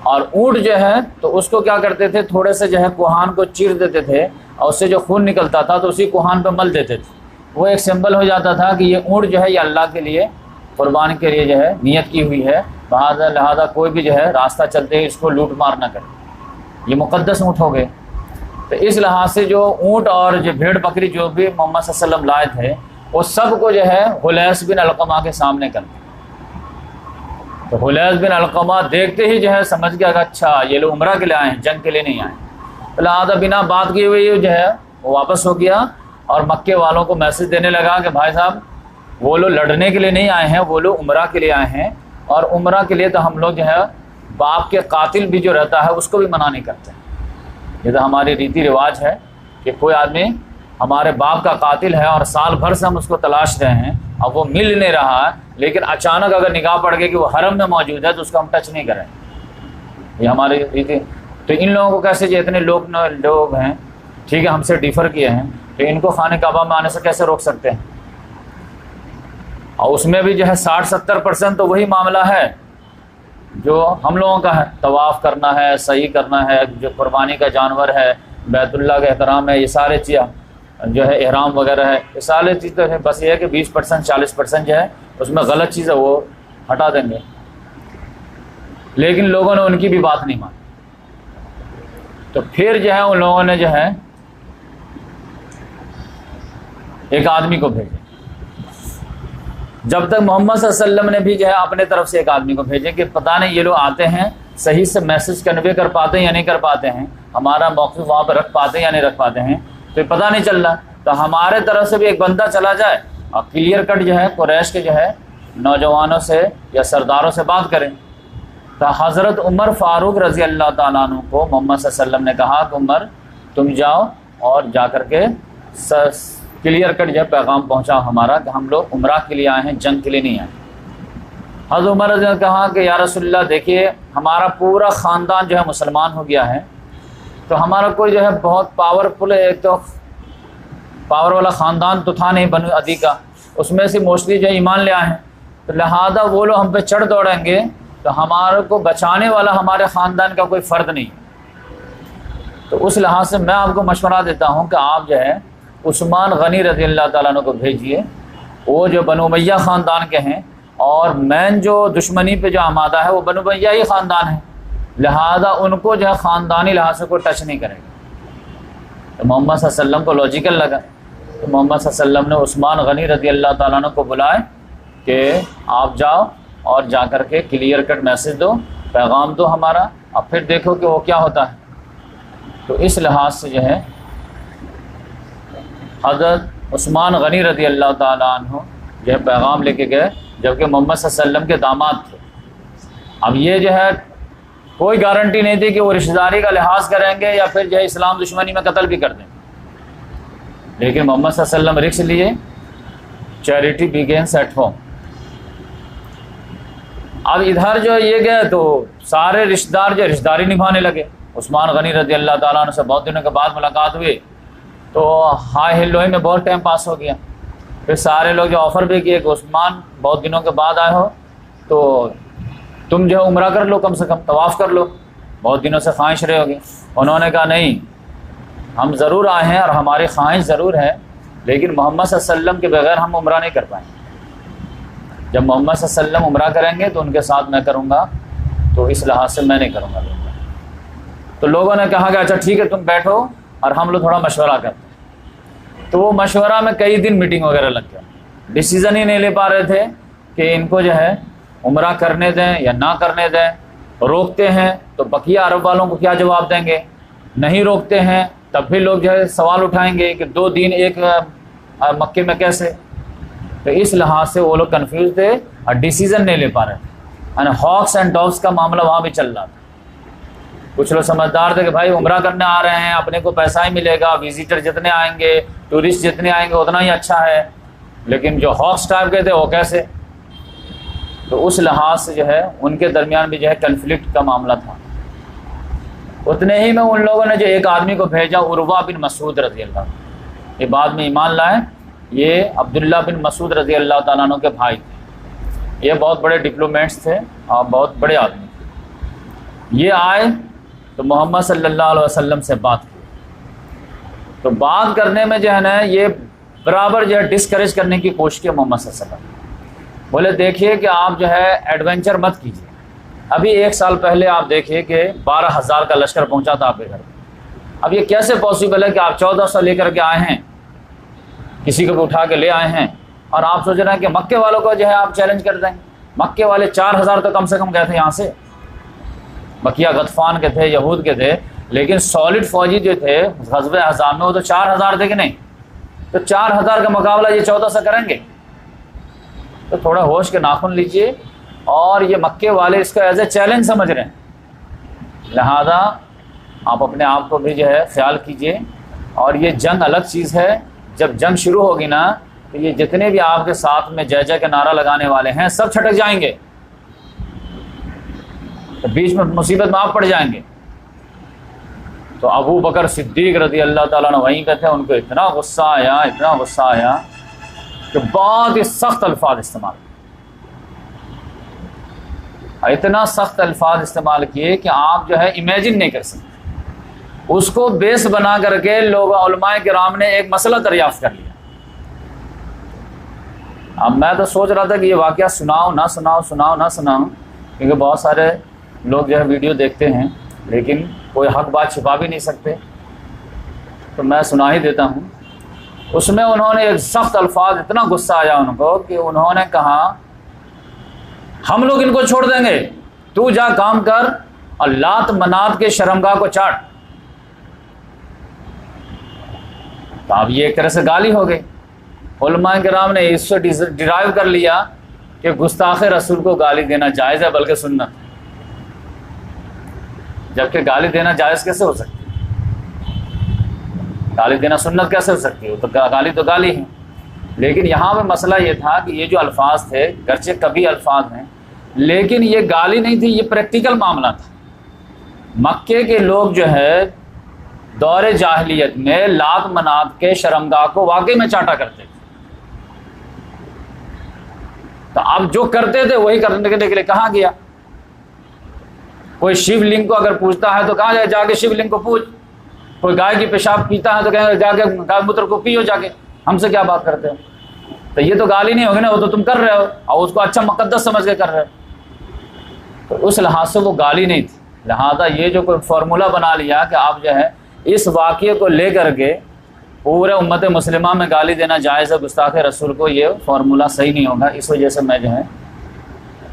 और ऊँट जो है तो उसको क्या करते थे, थोड़े से जो है कुहान को चीर देते थे, और उससे जो खून निकलता था तो उसी कुहान पर मल देते थे। वो एक सिंबल हो जाता था कि ये ऊँट जो है ये अल्लाह के लिए कुर्बानी के लिए जो है नियत की हुई है, लिहाजा कोई भी जो है रास्ता चलते ही इसको लूट मार ना करे, ये मुक़द्दस ऊँट हो गए। तो इस लिहाज से जो ऊँट और जो भेड़ बकरी जो भी मोहम्मद सल्लल्लाहु अलैहि वसल्लम लाए थे वो सब को जो है हुलैस बिन अलकमा के सामने कर दिया। तो हुलैस बिन अलकमा देखते ही जो है समझ गया कि अच्छा ये लोग उम्रा के लिए आए हैं, जंग के लिए नहीं आए। तो लिहाजा बिना बात किए हुए जो है वो वापस हो गया और मक्के वालों को मैसेज देने लगा कि भाई साहब वो लोग लड़ने के लिए नहीं आए हैं, वो लोग उम्रा के लिए आए हैं, और उम्रा के लिए तो हम लोग जो है बाप के कातिल भी जो रहता है उसको भी मना नहीं करते। ये तो हमारी रीति रिवाज है कि कोई आदमी हमारे बाप का कातिल है और साल भर से हम उसको तलाश रहे हैं, अब वो मिल नहीं रहा है, लेकिन अचानक अगर निगाह पड़ गई कि वो हरम में मौजूद है तो उसको हम टच नहीं करें, ये हमारी रीति। तो इन लोगों को कैसे, जो इतने लोग हैं, ठीक है, हमसे डिफ़र किए हैं, तो इनको खाने काबा में आने से कैसे रोक सकते हैं। और उसमें भी जो है 60-70% तो वही मामला है जो हम लोगों का है, तवाफ़ करना है, सही करना है, जो कुर्बानी का जानवर है, बैतुल्लाह का एहतराम है, ये सारे चीज़ जो है एहराम वगैरह है, ये सारे चीज़ तो है। बस ये है कि 20% 40% जो है उसमें गलत चीज़ है वो हटा देंगे, लेकिन लोगों ने उनकी भी बात नहीं मानी। तो फिर जो है उन लोगों ने जो है एक आदमी को भेजे। जब तक मोहम्मद सल्लल्लाहु अलैहि वसल्लम ने भी जो है अपने तरफ से एक आदमी को भेजे कि पता नहीं ये लोग आते हैं सही से मैसेज कन्वे कर पाते हैं या नहीं कर पाते हैं, हमारा मौक़िफ़ वहाँ पर रख पाते हैं या नहीं रख पाते हैं, तो ये पता नहीं चल रहा। तो हमारे तरफ से भी एक बंदा चला जाए और क्लियर कट जो है कुरैश के जो है नौजवानों से या सरदारों से बात करें। तो हज़रत उमर फ़ारूक रज़ी अल्लाह ताला अन्हु को मोहम्मद सल्लल्लाहु अलैहि वसल्लम ने कहा कि उमर तुम जाओ और जा कर के क्लियर कट जो है पैगाम पहुँचाओ हमारा कि हम लोग उम्रा के लिए आए हैं, जंग के लिए नहीं आए। हज़रत उमर रज़ी अल्लाह ने कहा कि या रसूलल्लाह देखिए हमारा पूरा ख़ानदान जो है मुसलमान हो गया है, तो हमारा कोई जो है बहुत पावरफुल है, एक तो पावर वाला ख़ानदान तो था नहीं बनु अदी का, उसमें से मोस्टली जो ईमान ले आए हैं, तो लिहाजा वो लोग हम पे चढ़ दौड़ेंगे तो हमारे को बचाने वाला हमारे ख़ानदान का कोई फ़र्द नहीं। तो उस लिहाज से मैं आपको मशवरा देता हूँ कि आप जो है उस्मान गनी रज़ी अल्लाह ताला अन्हु को भेजिए, वो जो बनु उमय्या ख़ानदान के हैं और मैन जो दुश्मनी पे जो आमादा है वो बनु उमय्या ही ख़ानदान है, लिहाजा उनको जो है ख़ानदानी लिहाज से कोई टच नहीं करेगा। तो मोहम्मद सल्लल्लाहु अलैहि वसल्लम को लॉजिकल लगा, तो मोहम्मद सल्लल्लाहु अलैहि वसल्लम ने उस्मान गनी रज़ी अल्लाह ताला अन्हु को बुलाए कि आप जाओ और जा कर के क्लियर कट मैसेज दो, पैगाम दो हमारा, अब फिर देखो कि वो क्या होता है। तो इस लिहाज से जो है हज़रत उस्मान गनी रज़ी अल्लाह ताला अन्हु जो है पैगाम लेके गए, जबकि मोहम्मद सल्लल्लाहु अलैहि वसल्लम के दामाद थे। अब ये जो है कोई गारंटी नहीं थी कि वो रिश्तेदारी का लिहाज करेंगे या फिर जो है इस्लाम दुश्मनी में कत्ल भी कर देंगे, लेकिन मोहम्मद सल्लल्लाहु अलैहि वसल्लम रिस्क लिए। Charity begins at home. अब इधर जो ये गए तो सारे रिश्तेदार जो रिश्तेदारी निभाने लगे। उस्मान गनी रज़ी अल्लाह ताला अन्हु से बहुत दिनों के बाद मुलाकात हुई, तो हाय हेलोई में बहुत टाइम पास हो गया। फिर सारे लोग जो ऑफ़र भी किए कि उस्मान बहुत दिनों के बाद आए हो तो तुम जो है उम्रा कर लो, कम से कम तवाफ़ कर लो, बहुत दिनों से ख्वाहिश रहे होगी। उन्होंने कहा नहीं, हम ज़रूर आए हैं और हमारी ख्वाहिश ज़रूर है, लेकिन मोहम्मद सल्लल्लाहु अलैहि वसल्लम के बगैर हम उम्रा नहीं कर पाएंगे। जब मोहम्मद सल्लल्लाहु अलैहि वसल्लम उम्रा करेंगे तो उनके साथ मैं करूँगा, तो इस लिहाज से मैं नहीं करूँगा। तो लोगों ने कहा कि अच्छा ठीक है तुम बैठो और हम लोग थोड़ा मशवरा करते हैं। तो वो मशवरा में कई दिन मीटिंग वगैरह लग गया, डिसीज़न ही नहीं ले पा रहे थे कि इनको जो है उम्रा करने दें या ना करने दें। रोकते हैं तो बकिया अरब वालों को क्या जवाब देंगे, नहीं रोकते हैं तब भी लोग जो है सवाल उठाएंगे कि 2 दिन एक मक्के में कैसे। तो इस लिहाज से वो लोग कन्फ्यूज थे और डिसीज़न नहीं ले पा रहे थे। यानी हॉक्स एंड डॉग्स का मामला वहाँ भी चल रहा था। कुछ लोग समझदार थे कि भाई उम्रा करने आ रहे हैं, अपने को पैसा ही मिलेगा, विजिटर जितने आएंगे, टूरिस्ट जितने आएंगे उतना ही अच्छा है, लेकिन जो हॉक्स टाइप के थे वो कैसे। तो उस लिहाज से जो है उनके दरमियान भी जो है कन्फ्लिक्ट का मामला था। उतने ही में उन लोगों ने जो एक आदमी को भेजा, उर्वा बिन मसूद रज़ी अल्लाह, ये बाद में ईमान लाए, ये अब्दुल्ला बिन मसूद रज़ी अल्लाह ताला अन्हु के भाई थे। ये बहुत बड़े डिप्लोमेट्स थे और बहुत बड़े आदमी थे। ये आए तो मोहम्मद सल्लल्लाहु अलैहि वसल्लम से बात की। तो बात करने में जो है ना ये बराबर जो है डिस्करेज करने की कोशिश की मोहम्मद सल्लल्लाहु अलैहि वसल्लम। बोले देखिए कि आप जो है एडवेंचर मत कीजिए। अभी 1 साल पहले आप देखिए कि 12,000 का लश्कर पहुंचा था आपके घर में। अब ये कैसे पॉसिबल है कि आप 1400 लेकर के आए हैं, किसी को भी उठा के ले आए हैं, और आप सोच रहे हैं कि मक्के वालों को जो है आप चैलेंज कर देंगे। मक्के वाले 4000 तो कम से कम गए थे यहाँ से, बकिया गतफान के थे, यहूद के थे, लेकिन सॉलिड फौजी जो थे ग़ज़वे अहज़ाब में वो तो 4000 थे कि नहीं। तो 4000 का मुकाबला ये 1400 करेंगे। तो थोड़ा होश के नाखून लीजिए, और ये मक्के वाले इसको एज ए चैलेंज समझ रहे हैं, लिहाजा आप अपने आप को भी जो है ख्याल कीजिए। और ये जंग अलग चीज़ है, जब जंग शुरू होगी ना तो ये जितने भी आपके साथ में जय जय का नारा लगाने वाले हैं सब छटक जाएंगे, तो बीच में मुसीबत में आप पड़ जाएंगे। तो अबू बकर सिद्दीक रज़ी अल्लाह ताला अन्हु वहीं पे थे, उनको इतना गुस्सा आया, इतना गुस्सा आया कि बहुत ही सख्त अल्फाज इस्तेमाल, इतना सख्त अल्फाज इस्तेमाल किए कि आप जो है इमेजिन नहीं कर सकते। उसको बेस बना करके लोग उलमाए किराम ने एक मसला दरियाफ्त कर लिया। अब मैं तो सोच रहा था कि ये वाक़या सुनाओ ना सुनाओ, सुनाओ ना सुनाओ, क्योंकि बहुत सारे लोग जो है वीडियो देखते हैं, लेकिन कोई हक बात छिपा भी नहीं सकते, तो मैं सुना ही देता हूँ। उसमें उन्होंने एक सख्त अल्फाज, इतना गुस्सा आया उनको कि उन्होंने कहा हम लोग इनको छोड़ देंगे, तू जा काम कर और लात मनात के शर्मगाह को चाट। तो अब ये एक तरह से गाली हो गई। उलमाए किराम ने इससे डिराइव कर लिया कि गुस्ताख रसूल को गाली देना जायज़ है, बल्कि सुन्नत, जबकि गाली देना जायज़ कैसे हो सकती है, गाली देना सुन्नत कैसे हो सकती है, तो गाली तो गाली है। लेकिन यहाँ पे मसला ये था कि ये जो अल्फाज थे, गर्चे कभी अल्फाज हैं, लेकिन ये गाली नहीं थी, ये प्रैक्टिकल मामला था। मक्के के लोग जो है दौरे जाहिलियत में लात मनात के शर्मगाह को वाकई में चाटा करते थे। तो अब जो करते थे वही करने के लिए कहाँ गया? कोई शिवलिंग को अगर पूछता है तो कहाँ जाए? जाके शिवलिंग को पूछ। कोई गाय की पेशाब पीता है तो कहें जाके गाय मूत्र को पियो जाके, हमसे क्या बात करते हो? तो ये तो गाली नहीं होगी ना, वो तो तुम कर रहे हो और उसको अच्छा मुकद्दस समझ के कर रहे हो। तो उस लिहाज से वो गाली नहीं थी। लिहाजा ये जो कोई फार्मूला बना लिया कि आप जो है इस वाक़ये को लेकर के पूरे उम्मत मुस्लिमा में गाली देना जायज़ है गुस्ताख रसूल को, ये फार्मूला सही नहीं होगा। इस वजह से मैं जो है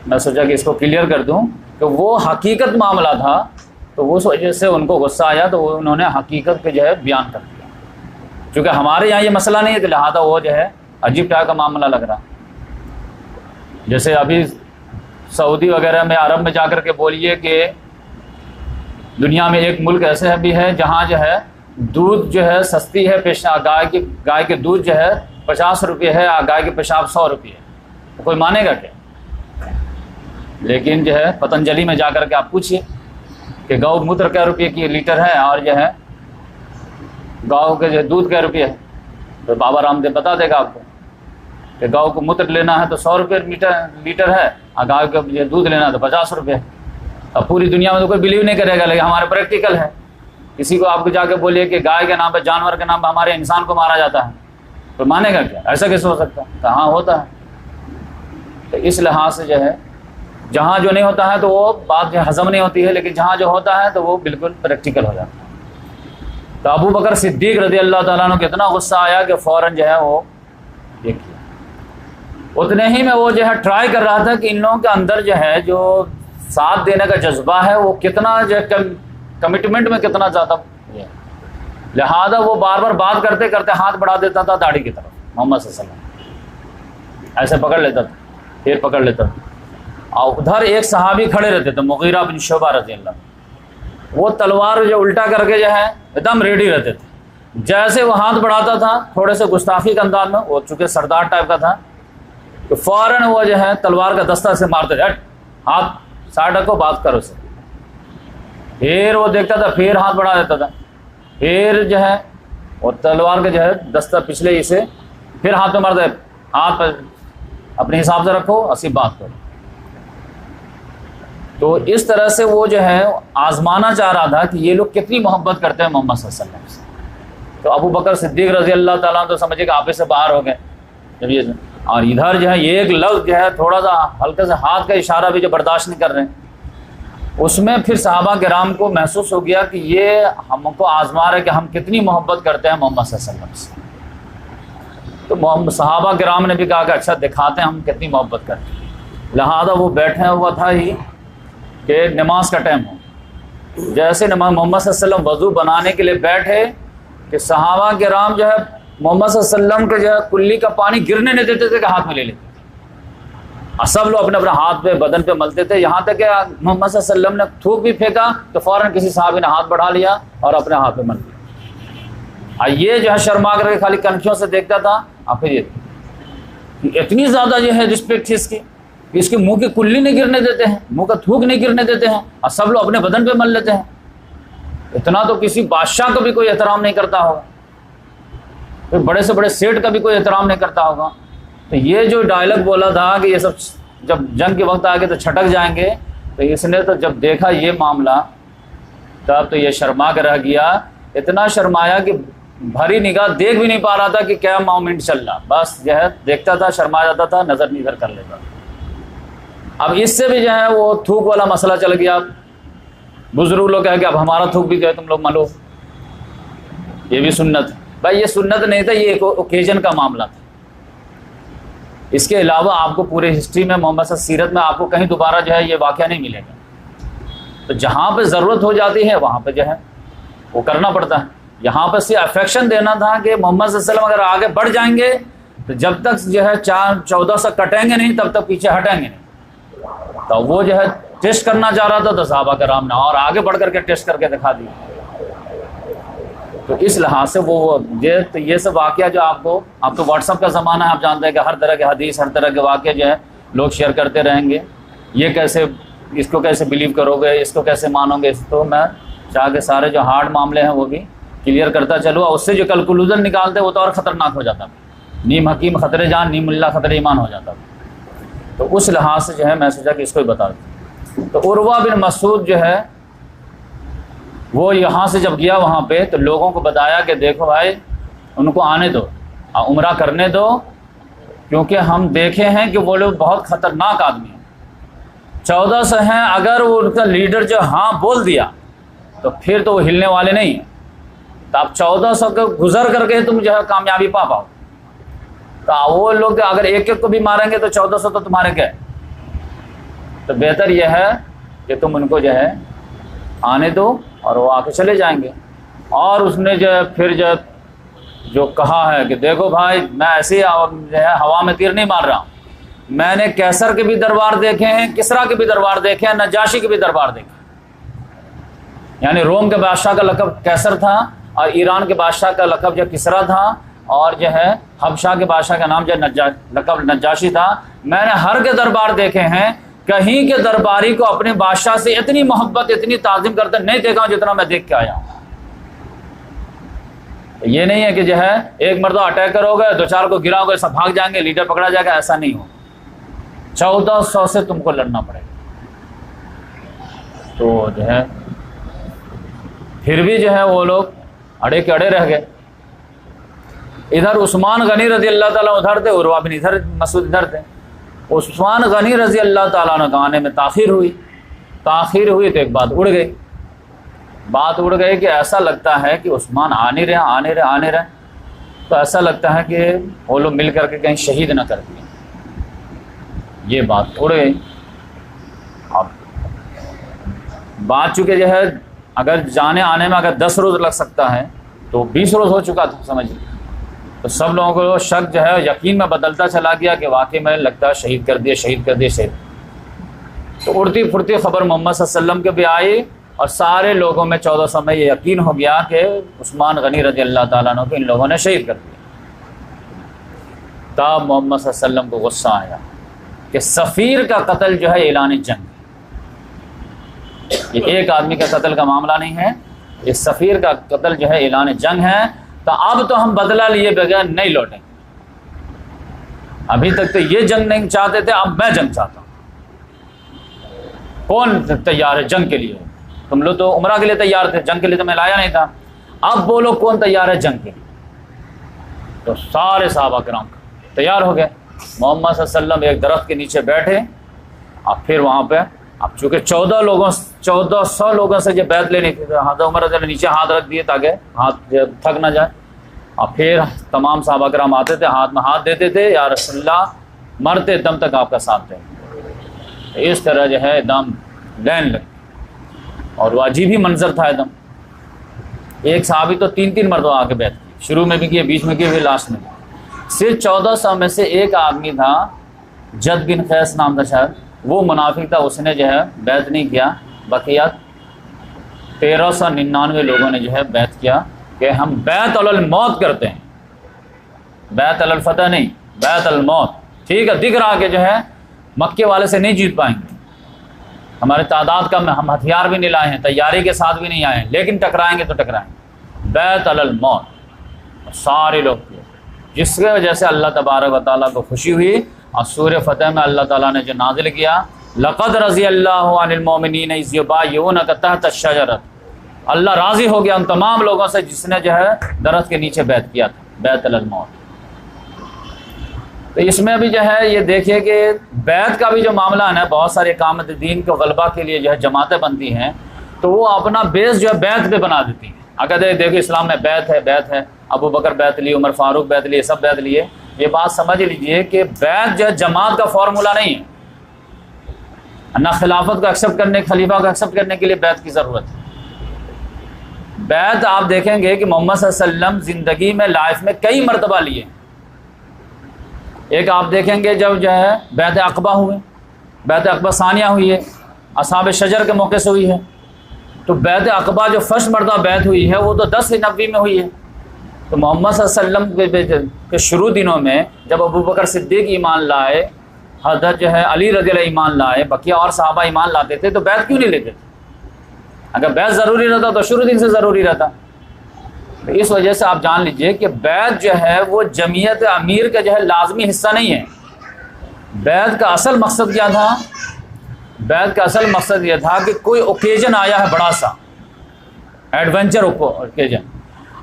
मैं सोचा कि इसको क्लियर कर दूं कि वो हकीकत मामला था, तो उस वजह से उनको गुस्सा आया तो उन्होंने हकीकत के जो है बयान कर दिया। क्योंकि हमारे यहाँ ये मसला नहीं है तो लिहाजा वो जो है अजीब टाइप का मामला लग रहा। जैसे अभी सऊदी वगैरह में, अरब में जाकर के बोलिए कि दुनिया में एक मुल्क ऐसे भी है जहाँ जो है दूध जो है सस्ती है, गाय के दूध जो है 50 रुपये है, गाय के पेशाब 100 रुपये है। तो कोई मानेगा क्या? लेकिन जो है पतंजलि में जाकर के आप पूछिए कि गौ मूत्र क्या रुपये की लीटर है और जो है गाँव के जो दूध क्या रुपये है, तो बाबा रामदेव बता देगा आपको कि गाँव को मूत्र लेना है तो 100 रुपये लीटर है और गाय का दूध लेना है तो 50 रुपये है। अब पूरी दुनिया में तो कोई बिलीव नहीं करेगा, लेकिन हमारे प्रैक्टिकल है। किसी को आपको जाके बोलिए कि गाय के नाम पर, जानवर के नाम पर हमारे इंसान को मारा जाता है, तो मानेगा क्या? ऐसा कैसे हो सकता है? कहाँ होता है? तो इस लिहाज से जो है जहाँ जो नहीं होता है तो वो बात जो हजम नहीं होती है, लेकिन जहाँ जो होता है तो वो बिल्कुल प्रैक्टिकल हो जाता है। तो अबू बकर सिद्दीक रज़ी अल्लाह ताला अन्हु को इतना गुस्सा आया कि फ़ौरन जो है वो ये किया। उतने ही में वो जो है ट्राई कर रहा था कि इन लोगों के अंदर जो है जो साथ देने का जज्बा है वो कितना जो है कमिटमेंट में कितना ज़्यादा है। लिहाजा वो बार बार बात करते करते हाथ बढ़ा देता था दाढ़ी की तरफ, मोहम्मद सल्लल्लाहु अलैहि वसल्लम ऐसे पकड़ लेता था, फिर पकड़ लेता था। और उधर एक सहाबी खड़े रहते थे, मुगीरा बिन शुबा रज़ी अल्लाह, वो तलवार जो उल्टा करके जो है एकदम रेडी रहते थे। जैसे वो हाथ बढ़ाता था थोड़े से गुस्ताखी के अंदाज में, वो चूँकि सरदार टाइप का था, तो फ़ौरन वो जो है तलवार का दस्ता से मारते थे, हाथ साइड रखो, बात करो से। फिर वो देखता था, फिर हाथ बढ़ा देता था, फिर जो है वो तलवार के जो है दस्ता पिछले इसे फिर हाथ में मार दे, हाथ पर अपने हिसाब से रखो, ऐसी बात करो। तो इस तरह से वो जो है आजमाना चाह रहा था कि ये लोग कितनी मोहब्बत करते हैं मोहम्मद सल्लल्लाहु अलैहि वसल्लम से। तो अबू बकर सिद्दीक रज़ी अल्लाह ताला तो समझे कि आपे से बाहर हो गए जब ये, और इधर जो है ये एक लफ्ज़ जो है थोड़ा सा हल्के से हाथ का इशारा भी जो बर्दाश्त नहीं कर रहे हैं, उसमें फिर सहाबा किराम को महसूस हो गया कि ये हमको आजमा रहे कि हम कितनी मोहब्बत करते हैं मोहम्मद सल्लल्लाहु अलैहि वसल्लम से। तो सहाबा किराम ने भी कहा कि अच्छा दिखाते हैं हम कितनी मोहब्बत करते हैं। लिहाजा वो बैठे हुआ था ही कि नमाज का टाइम हो। जैसे नमाज मोहम्मद सल्लल्लाहु अलैहि वसल्लम वज़ू बनाने के लिए बैठे कि सहाबा किराम जो है मोहम्मद सल्लल्लाहु अलैहि वसल्लम के जो है कुल्ली का पानी गिरने नहीं देते थे कि हाथ में ले लेते, और सब लोग अपने अपने हाथ पे बदन पे मलते थे। यहाँ तक कि मोहम्मद सल्लल्लाहु अलैहि वसल्लम ने थूक भी फेंका तो फ़ौरन किसी साहब ने हाथ बढ़ा लिया और अपने हाथ पे मल लिया। और ये जो है शर्मा करके खाली कनखियों से देखता था। और फिर ये इतनी ज़्यादा जो है रिस्पेक्ट थी इसके मुंह की कुल्ली नहीं गिरने देते हैं, मुंह का थूक नहीं गिरने देते हैं, और सब लोग अपने बदन पे मल लेते हैं। इतना तो किसी बादशाह को भी कोई एहतराम नहीं करता होगा, कोई बड़े से बड़े सेठ का भी कोई एहतराम नहीं करता होगा। तो ये जो डायलॉग बोला था कि ये सब जब जंग के वक्त आगे तो छटक जाएंगे, तो इसने तो जब देखा ये मामला तब तो ये शर्मा कर रह गया। इतना शर्माया कि भरी निगाह देख भी नहीं पा रहा था कि क्या मोमेंट चल रहा, बस जो है देखता था, शर्मा जाता था, नज़र नीधर कर लेता था। अब इससे भी जो है वो थूक वाला मसला चल गया। बुजुर्ग लोग कहे कि अब हमारा थूक भी जो है तुम लोग मलो, ये भी सुन्नत। भाई ये सुन्नत नहीं था, ये एक ओकेजन का मामला था। इसके अलावा आपको पूरे हिस्ट्री में मोहम्मद सीरत में आपको कहीं दोबारा जो है ये वाक़या नहीं मिलेगा। तो जहाँ पे ज़रूरत हो जाती है वहाँ पे जो है वो करना पड़ता है। यहाँ पर से अफेक्शन देना था कि मोहम्मद सल्लल्लाहु अलैहि वसल्लम अगर आगे बढ़ जाएंगे तो जब तक जो है 14 से कटेंगे नहीं तब तक पीछे हटेंगे नहीं। तो वो जो है टेस्ट करना चाह रहा था तो सहाबा कराम ने और आगे बढ़ करके टेस्ट करके दिखा दिया। तो इस लिहाज से वो ये सब वाक़या जो आपको, अब तो व्हाट्सअप का ज़माना है, आप जानते हैं कि हर तरह के हदीस, हर तरह के वाक़े जो है लोग शेयर करते रहेंगे। ये कैसे, इसको कैसे बिलीव करोगे, इसको कैसे मानोगे, इसको मैं चाह के सारे जो हार्ड मामले हैं वो भी क्लियर करता चलूँ, और उससे जो कंक्लूजन निकालते वो तो और ख़तरनाक हो जाता, नीम हकीम ख़तरे जान, नीम मुल्ला ख़तरे ईमान हो जाता। तो उस लिहाज से जो है मैं सोचा कि इसको ही बता दूँ। तो उर्वा बिन मसूद जो है वो यहाँ से जब गया वहाँ पे तो लोगों को बताया कि देखो भाई उनको आने दो, उम्रा करने दो, क्योंकि हम देखे हैं कि वो लोग बहुत ख़तरनाक आदमी हैं। 1400 हैं, अगर वो उनका लीडर जो हाँ बोल दिया तो फिर तो वो हिलने वाले नहीं हैं। तो आप 1400 को गुजर करके तुम जो है कामयाबी पा पाओ। तो वो लोग अगर एक एक को भी मारेंगे तो 1400 तो तुम्हारे क्या। तो बेहतर यह है कि तुम उनको जो है आने दो और वो आके चले जाएंगे। और उसने जो फिर जो कहा है कि देखो भाई मैं ऐसे जो है हवा में तीर नहीं मार रहा हूँ, मैंने कैसर के भी दरबार देखे हैं, किसरा के भी दरबार देखे हैं, नजाशी के भी दरबार देखे। यानी रोम के बादशाह का लक़ब कैसर था और ईरान के बादशाह का लक़ब जो किसरा था, और जो है हबशा के बादशाह का नाम जो लक़ब नजाशी था। मैंने हर के दरबार देखे हैं, कहीं के दरबारी को अपने बादशाह से इतनी मोहब्बत, इतनी ताज़ीम करते नहीं देखा जितना मैं देख के आया हूँ। ये नहीं है कि जो है एक मरतबा अटैकर हो गए, 2-4 को गिराओगे सब भाग जाएंगे, लीडर पकड़ा जाएगा, ऐसा नहीं हो। 1400 से तुमको लड़ना पड़ेगा। तो जो है फिर भी जो है वो लोग अड़े के अड़े रह गए। इधर उस्मान गनी रजी अल्लाह ताला उधर थे, उर्वा बिन इधर मसूद इधर थे। उस्मान गनी रजी अल्लाह ताला ने आने में ताख़ीर हुई तो एक बात उड़ गई कि ऐसा लगता है कि उस्मान आ नहीं रहे। तो ऐसा लगता है कि वो लोग मिल करके कहीं शहीद ना कर दिए। ये बात उड़ गई। अब बात चूँकि जो है अगर जाने आने में अगर 10 रोज़ लग सकता है तो 20 रोज़ हो चुका था समझिए। तो सब लोगों को शक जो है यकीन में बदलता चला गया कि वाकई में लगता है शहीद कर दिए। तो उड़ती फुड़ती खबर मोहम्मद सल्लल्लाहु अलैहि वसल्लम के भी आई और सारे लोगों में 1400 में ये यकीन हो गया कि उस्मान गनी रज़ी अल्लाह ताला अन्हु को इन लोगों ने शहीद कर दिया। तब मोहम्मद सल्लल्लाहु अलैहि वसल्लम को गुस्सा आया कि सफ़ीर का कत्ल जो है ऐलान जंग, ये एक आदमी का कत्ल का मामला नहीं है, ये सफ़ीर का कत्ल जो है ऐलान जंग है। तो अब तो हम बदला लिए बगैर नहीं लौटेंगे। अभी तक तो ये जंग नहीं चाहते थे, अब मैं जंग चाहता हूँ। कौन तैयार है जंग के लिए? तुम लोग तो उम्रा के लिए तैयार थे, जंग के लिए तो मैं लाया नहीं था। अब बोलो कौन तैयार है जंग के लिए? तो सारे सहाबा किराम तैयार हो गए। मोहम्मद सल्लल्लाहु अलैहि वसल्लम एक दरख्त के नीचे बैठे। अब फिर वहाँ पे अब चूँकि 1400 लोगों से जो बैत लेनी थी, हज़रत उमर रज़ी नीचे हाथ रख दिए ताकि हाथ थक ना जाए। और फिर तमाम सहाबा किराम आते थे, हाथ में हाथ देते थे, या रसूलुल्लाह मरते दम तक आपका साथ दें। इस तरह जो है दम लैन लगी और वाजिब ही मंजर था एकदम। एक सहाबी तो 3-3 मरतबा आके बैत की, शुरू में भी किए, बीच में किए, फिर लास्ट में। सिर्फ 1400 में से एक आदमी था, जद बिन कैस नाम था शायद, वो मुनाफिक था, उसने जो है बैत नहीं किया। बकिया 1399 लोगों ने जो है बैत किया कि हम बैत अलल मौत करते हैं, बैत अलल फतह नहीं, बैत अलल मौत। ठीक है, दिख रहा कि जो है मक्के वाले से नहीं जीत पाएंगे, हमारे तादाद कम है, हम हथियार भी नहीं लाए हैं, तैयारी के साथ भी नहीं आए हैं, लेकिन टकराएंगे तो टकराएंगे, बैत अलल मौत। सारे लोग किए, जिसकी वजह से अल्लाह तबारक व तआला को खुशी हुई। और सूरह फतह में अल्लाह ताला ने जो नाजिल किया, लक़द रज़ी अल्लाहु अनिल मोमिनीन इज़ युबाय्यूनका तहत अश-शजरत, अल्लाह राज़ी हो गया उन तमाम लोगों से जिसने जो है दरख्त के नीचे बैत किया था, बैत अलल मौत। तो इसमें भी जो है ये देखिए कि बैत का भी जो मामला है ना, बहुत सारे इकामत दीन को गलबा के लिए जो है जमातें बनती हैं, तो वो अपना बेस जो है बैत पे बना देती हैं। अगर देखो इस्लाम में बैत है, अबू बकर बैत लिए, उमर फारूक बैत लिए, सब बैत लिए। ये बात समझ लीजिए कि बैत जो है जमात का फॉर्मूला नहीं है, ना खिलाफत को एक्सेप्ट करने, खलीफा को एक्सेप्ट करने के लिए बैत की ज़रूरत है। बैत आप देखेंगे कि मोहम्मद सल्लल्लाहु अलैहि वसल्लम ज़िंदगी में, लाइफ में कई मरतबा लिए। एक आप देखेंगे जब जो है बैत अक़बा हुए, बैत अक़बा सानिया हुई है, असहाब शजर के मौके से हुई है। तो बैत अक़बा जो फर्स्ट मरतबा बैत हुई है वो तो 10 नबी में हुई है। तो मोहम्मद सल्लल्लाहु अलैहि वसल्लम के शुरू दिनों में जब अबू बकर सिद्दीक़ ईमान लाए हज़रत जो है अली रज़ी अल्लाह ईमान लाए, बकिया और सहाबा ईमान लाते थे, तो बैत क्यों नहीं लेते थे? अगर बैत ज़रूरी रहता तो शुरू दिन से ज़रूरी रहता। तो इस वजह से आप जान लीजिए कि बैत जो है वो जमीयत अमीर का जो है लाजमी हिस्सा नहीं है। बैत का असल मकसद क्या था? बैत का असल मकसद यह था कि कोई ओकेजन आया है, बड़ा सा एडवेंचर ओकेजन,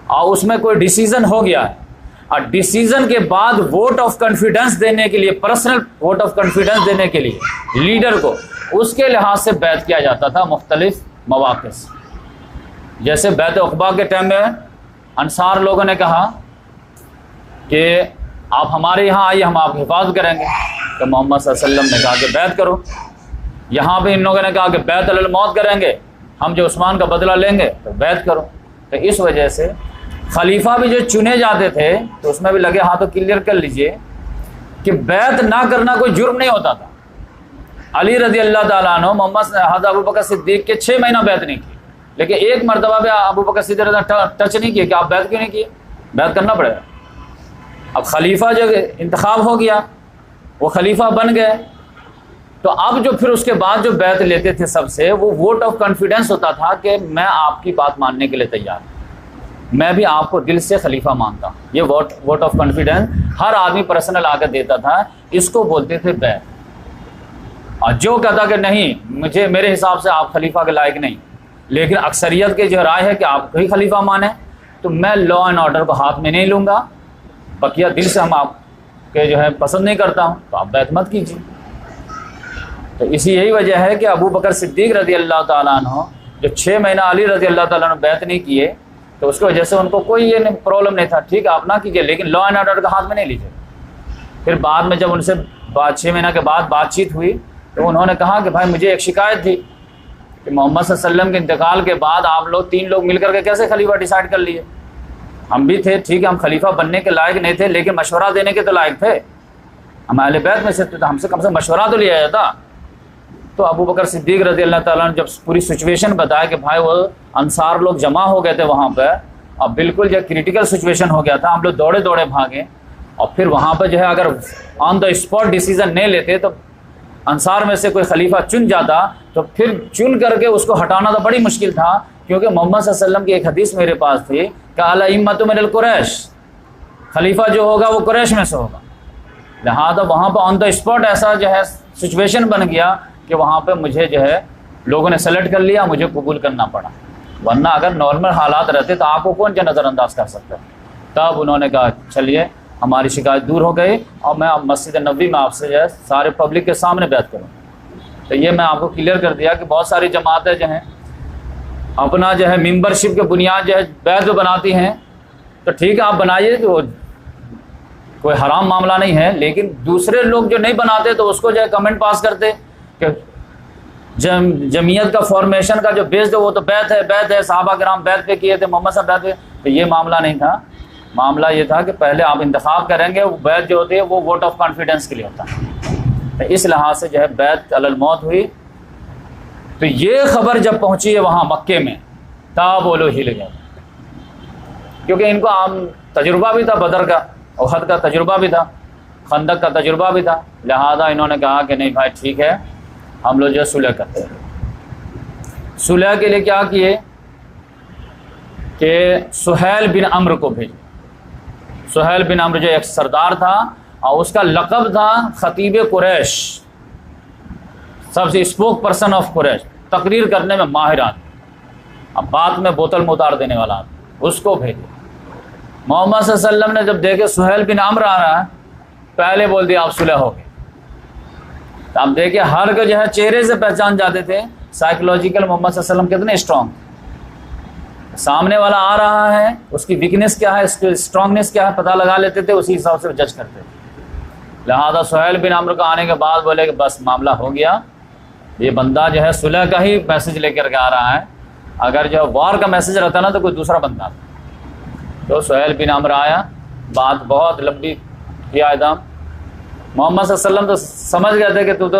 और उसमें कोई डिसीज़न हो गया है, और डिसीज़न के बाद वोट ऑफ कॉन्फिडेंस देने के लिए, पर्सनल वोट ऑफ कॉन्फिडेंस देने के लिए लीडर को, उसके लिहाज से बैत किया जाता था मुख्तलिफ मौक़े से। जैसे बैत उक़बा के टाइम में अंसार लोगों ने कहा कि आप हमारे यहाँ आइए, हम आपकी हिफाजत करेंगे। तो मोहम्मद सल्लल्लाहु अलैहि वसल्लम ने कहा कि बैत करो। यहाँ पे इन लोगों ने कहा कि बैत अलल मौत करेंगे, हम जो उस्मान का बदला लेंगे, तो बैत करो। तो इस वजह से खलीफा भी जो चुने जाते थे तो उसमें भी लगे हाथों क्लियर कर लीजिए कि बैत ना करना कोई जुर्म नहीं होता था। अली रज़ी अल्लाह ताला अन्हु मोहम्मद हज़रत अबू बकर सिद्दीक़ के 6 महीना बैत नहीं की, लेकिन एक मरतबा भी अबू बकर सिद्दीक़ टच नहीं किए कि आप बैत क्यों नहीं किए, बैत करना पड़ेगा। अब खलीफा जो इंतखाब हो गया, वो खलीफा बन गए, तो अब जो फिर उसके बाद जो बैत लेते थे सबसे, वो वोट ऑफ कॉन्फिडेंस होता था कि मैं आपकी बात मानने के लिए तैयार हूँ, मैं भी आपको दिल से खलीफा मानता हूँ। ये वोट ऑफ कॉन्फिडेंस हर आदमी पर्सनल आकर देता था, इसको बोलते थे बैत। और जो कहता कि नहीं, मुझे मेरे हिसाब से आप खलीफा के लायक नहीं, लेकिन अक्सरियत की जो राय है कि आप ही खलीफा माने, तो मैं लॉ एंड ऑर्डर को हाथ में नहीं लूँगा, बकिया दिल से हम आपके जो है पसंद नहीं करता हूँ, तो आप बैत मत कीजिए। तो इसी यही वजह है कि अबू बकर सिद्दीक़ रज़ी अल्लाह ताला अन्हु जो 6 महीना अली रज़ी अल्लाह ताला अन्हु बैत नहीं किए, तो उसकी वजह से उनको कोई ये प्रॉब्लम नहीं था, ठीक है आप ना कीजिए, लेकिन लॉ एंड ऑर्डर का हाथ में नहीं लीजिए। फिर बाद में जब उनसे 6 महीना के बाद बातचीत हुई, तो उन्होंने कहा कि भाई मुझे एक शिकायत थी कि मोहम्मद सल्लल्लाहु अलैहि वसल्लम के इंतकाल के बाद आप लोग 3 लोग मिलकर के कैसे खलीफा डिसाइड कर लिए। हम भी थे, ठीक है हम खलीफा बनने के लायक नहीं थे, लेकिन मशवरा देने के तो लायक थे, हम अहले बैत में से थे, तो हमसे कम से मशवरा तो लिया जाता। तो अबू बकर सिद्दीक़ रज़ी अल्लाह ताला ने जब पूरी सिचुएशन बताया कि भाई वो अंसार लोग जमा हो गए थे वहाँ पर, और बिल्कुल जो क्रिटिकल सिचुएशन हो गया था, हम लोग दौड़े दौड़े भागे, और फिर वहाँ पर जो है अगर ऑन द स्पॉट डिसीज़न नहीं लेते तो अंसार में से कोई खलीफा चुन जाता, तो फिर चुन करके उसको हटाना तो बड़ी मुश्किल था, क्योंकि मोहम्मद सल्लल्लाहु अलैहि वसल्लम की एक हदीस मेरे पास थी कि अल अइम्मतु मिनल कुरैश, खलीफा जो होगा वो कुरैश में से होगा। लिहाजा वहाँ पर ऑन द स्पॉट ऐसा जो है सिचुएशन बन गया कि वहाँ पे मुझे जो है लोगों ने सेलेक्ट कर लिया, मुझे कबूल करना पड़ा, वरना अगर नॉर्मल हालात रहते तो आपको कौन जो नज़रअंदाज कर सकता है। तब उन्होंने कहा चलिए हमारी शिकायत दूर हो गई, और मैं अब मस्जिद नबवी में आपसे जो है सारे पब्लिक के सामने बैत करूँ। तो ये मैं आपको क्लियर कर दिया कि बहुत सारी जमातें जो हैं अपना जो है मेंबरशिप के बुनियाद जो है बैत जो बनाती हैं, तो ठीक है आप बनाइए, तो कोई हराम मामला नहीं है, लेकिन दूसरे लोग जो नहीं बनाते तो उसको जो है कमेंट पास करते कि जमीयत का फॉर्मेशन का जो बेस है वो तो बैत है, सहाबा किराम बैत पे किए थे, मोहम्मद साहब बैत पे। तो ये मामला नहीं था, मामला ये था कि पहले आप इंतखाब करेंगे, वो बैत जो होती है वो वोट ऑफ कॉन्फिडेंस के लिए होता है। तो इस लिहाज से जो है बैत अलल मौत हुई। तो ये खबर जब पहुंची है वहाँ मक्के में, तब वो लोग हिल गए, क्योंकि इनको आम तजुर्बा भी था, बदर का उहद का तजुर्बा भी था, खंदक का तजुर्बा भी था। लिहाजा इन्होंने कहा कि नहीं भाई ठीक है, हम लोग जो सुलह करते हैं। सुलह के लिए क्या किए कि सुहैल बिन अम्र को भेजे। सुहैल बिन अम्र जो एक सरदार था, और उसका लक़ब था खतीब कुरैश, सबसे स्पोक पर्सन ऑफ कुरैश, तकरीर करने में माहिर आदमी, अब बात में बोतल में उतार देने वाला आदमी, उसको भेजे। मोहम्मद सल्लल्लाहु अलैहि वसल्लम ने जब देखे सुहैल बिन अम्र आ रहा है, पहले बोल दिया आप सुलह हो गए। तो आप देखिए हर को जो है चेहरे से पहचान जाते थे, साइकोलॉजिकल मोहम्मद सल्लल्लाहु अलैहि वसल्लम कितने स्ट्रॉन्ग, सामने वाला आ रहा है उसकी वीकनेस क्या है, उसकी स्ट्रांगनेस क्या है, पता लगा लेते थे, उसी हिसाब से जज करते थे। लिहाजा सुहैल बिन अम्र का आने के बाद बोले कि बस मामला हो गया, ये बंदा जो है सुलह का ही मैसेज लेकर के आ रहा है, अगर जो वॉर का मैसेज रहता ना तो कोई दूसरा बंदा था। तो सुहैल बिन अम्र आया, बात बहुत लंबी किया एकदम। मोहम्मद सल्लल्लाहु अलैहि वसल्लम तो समझ गए थे कि तू तो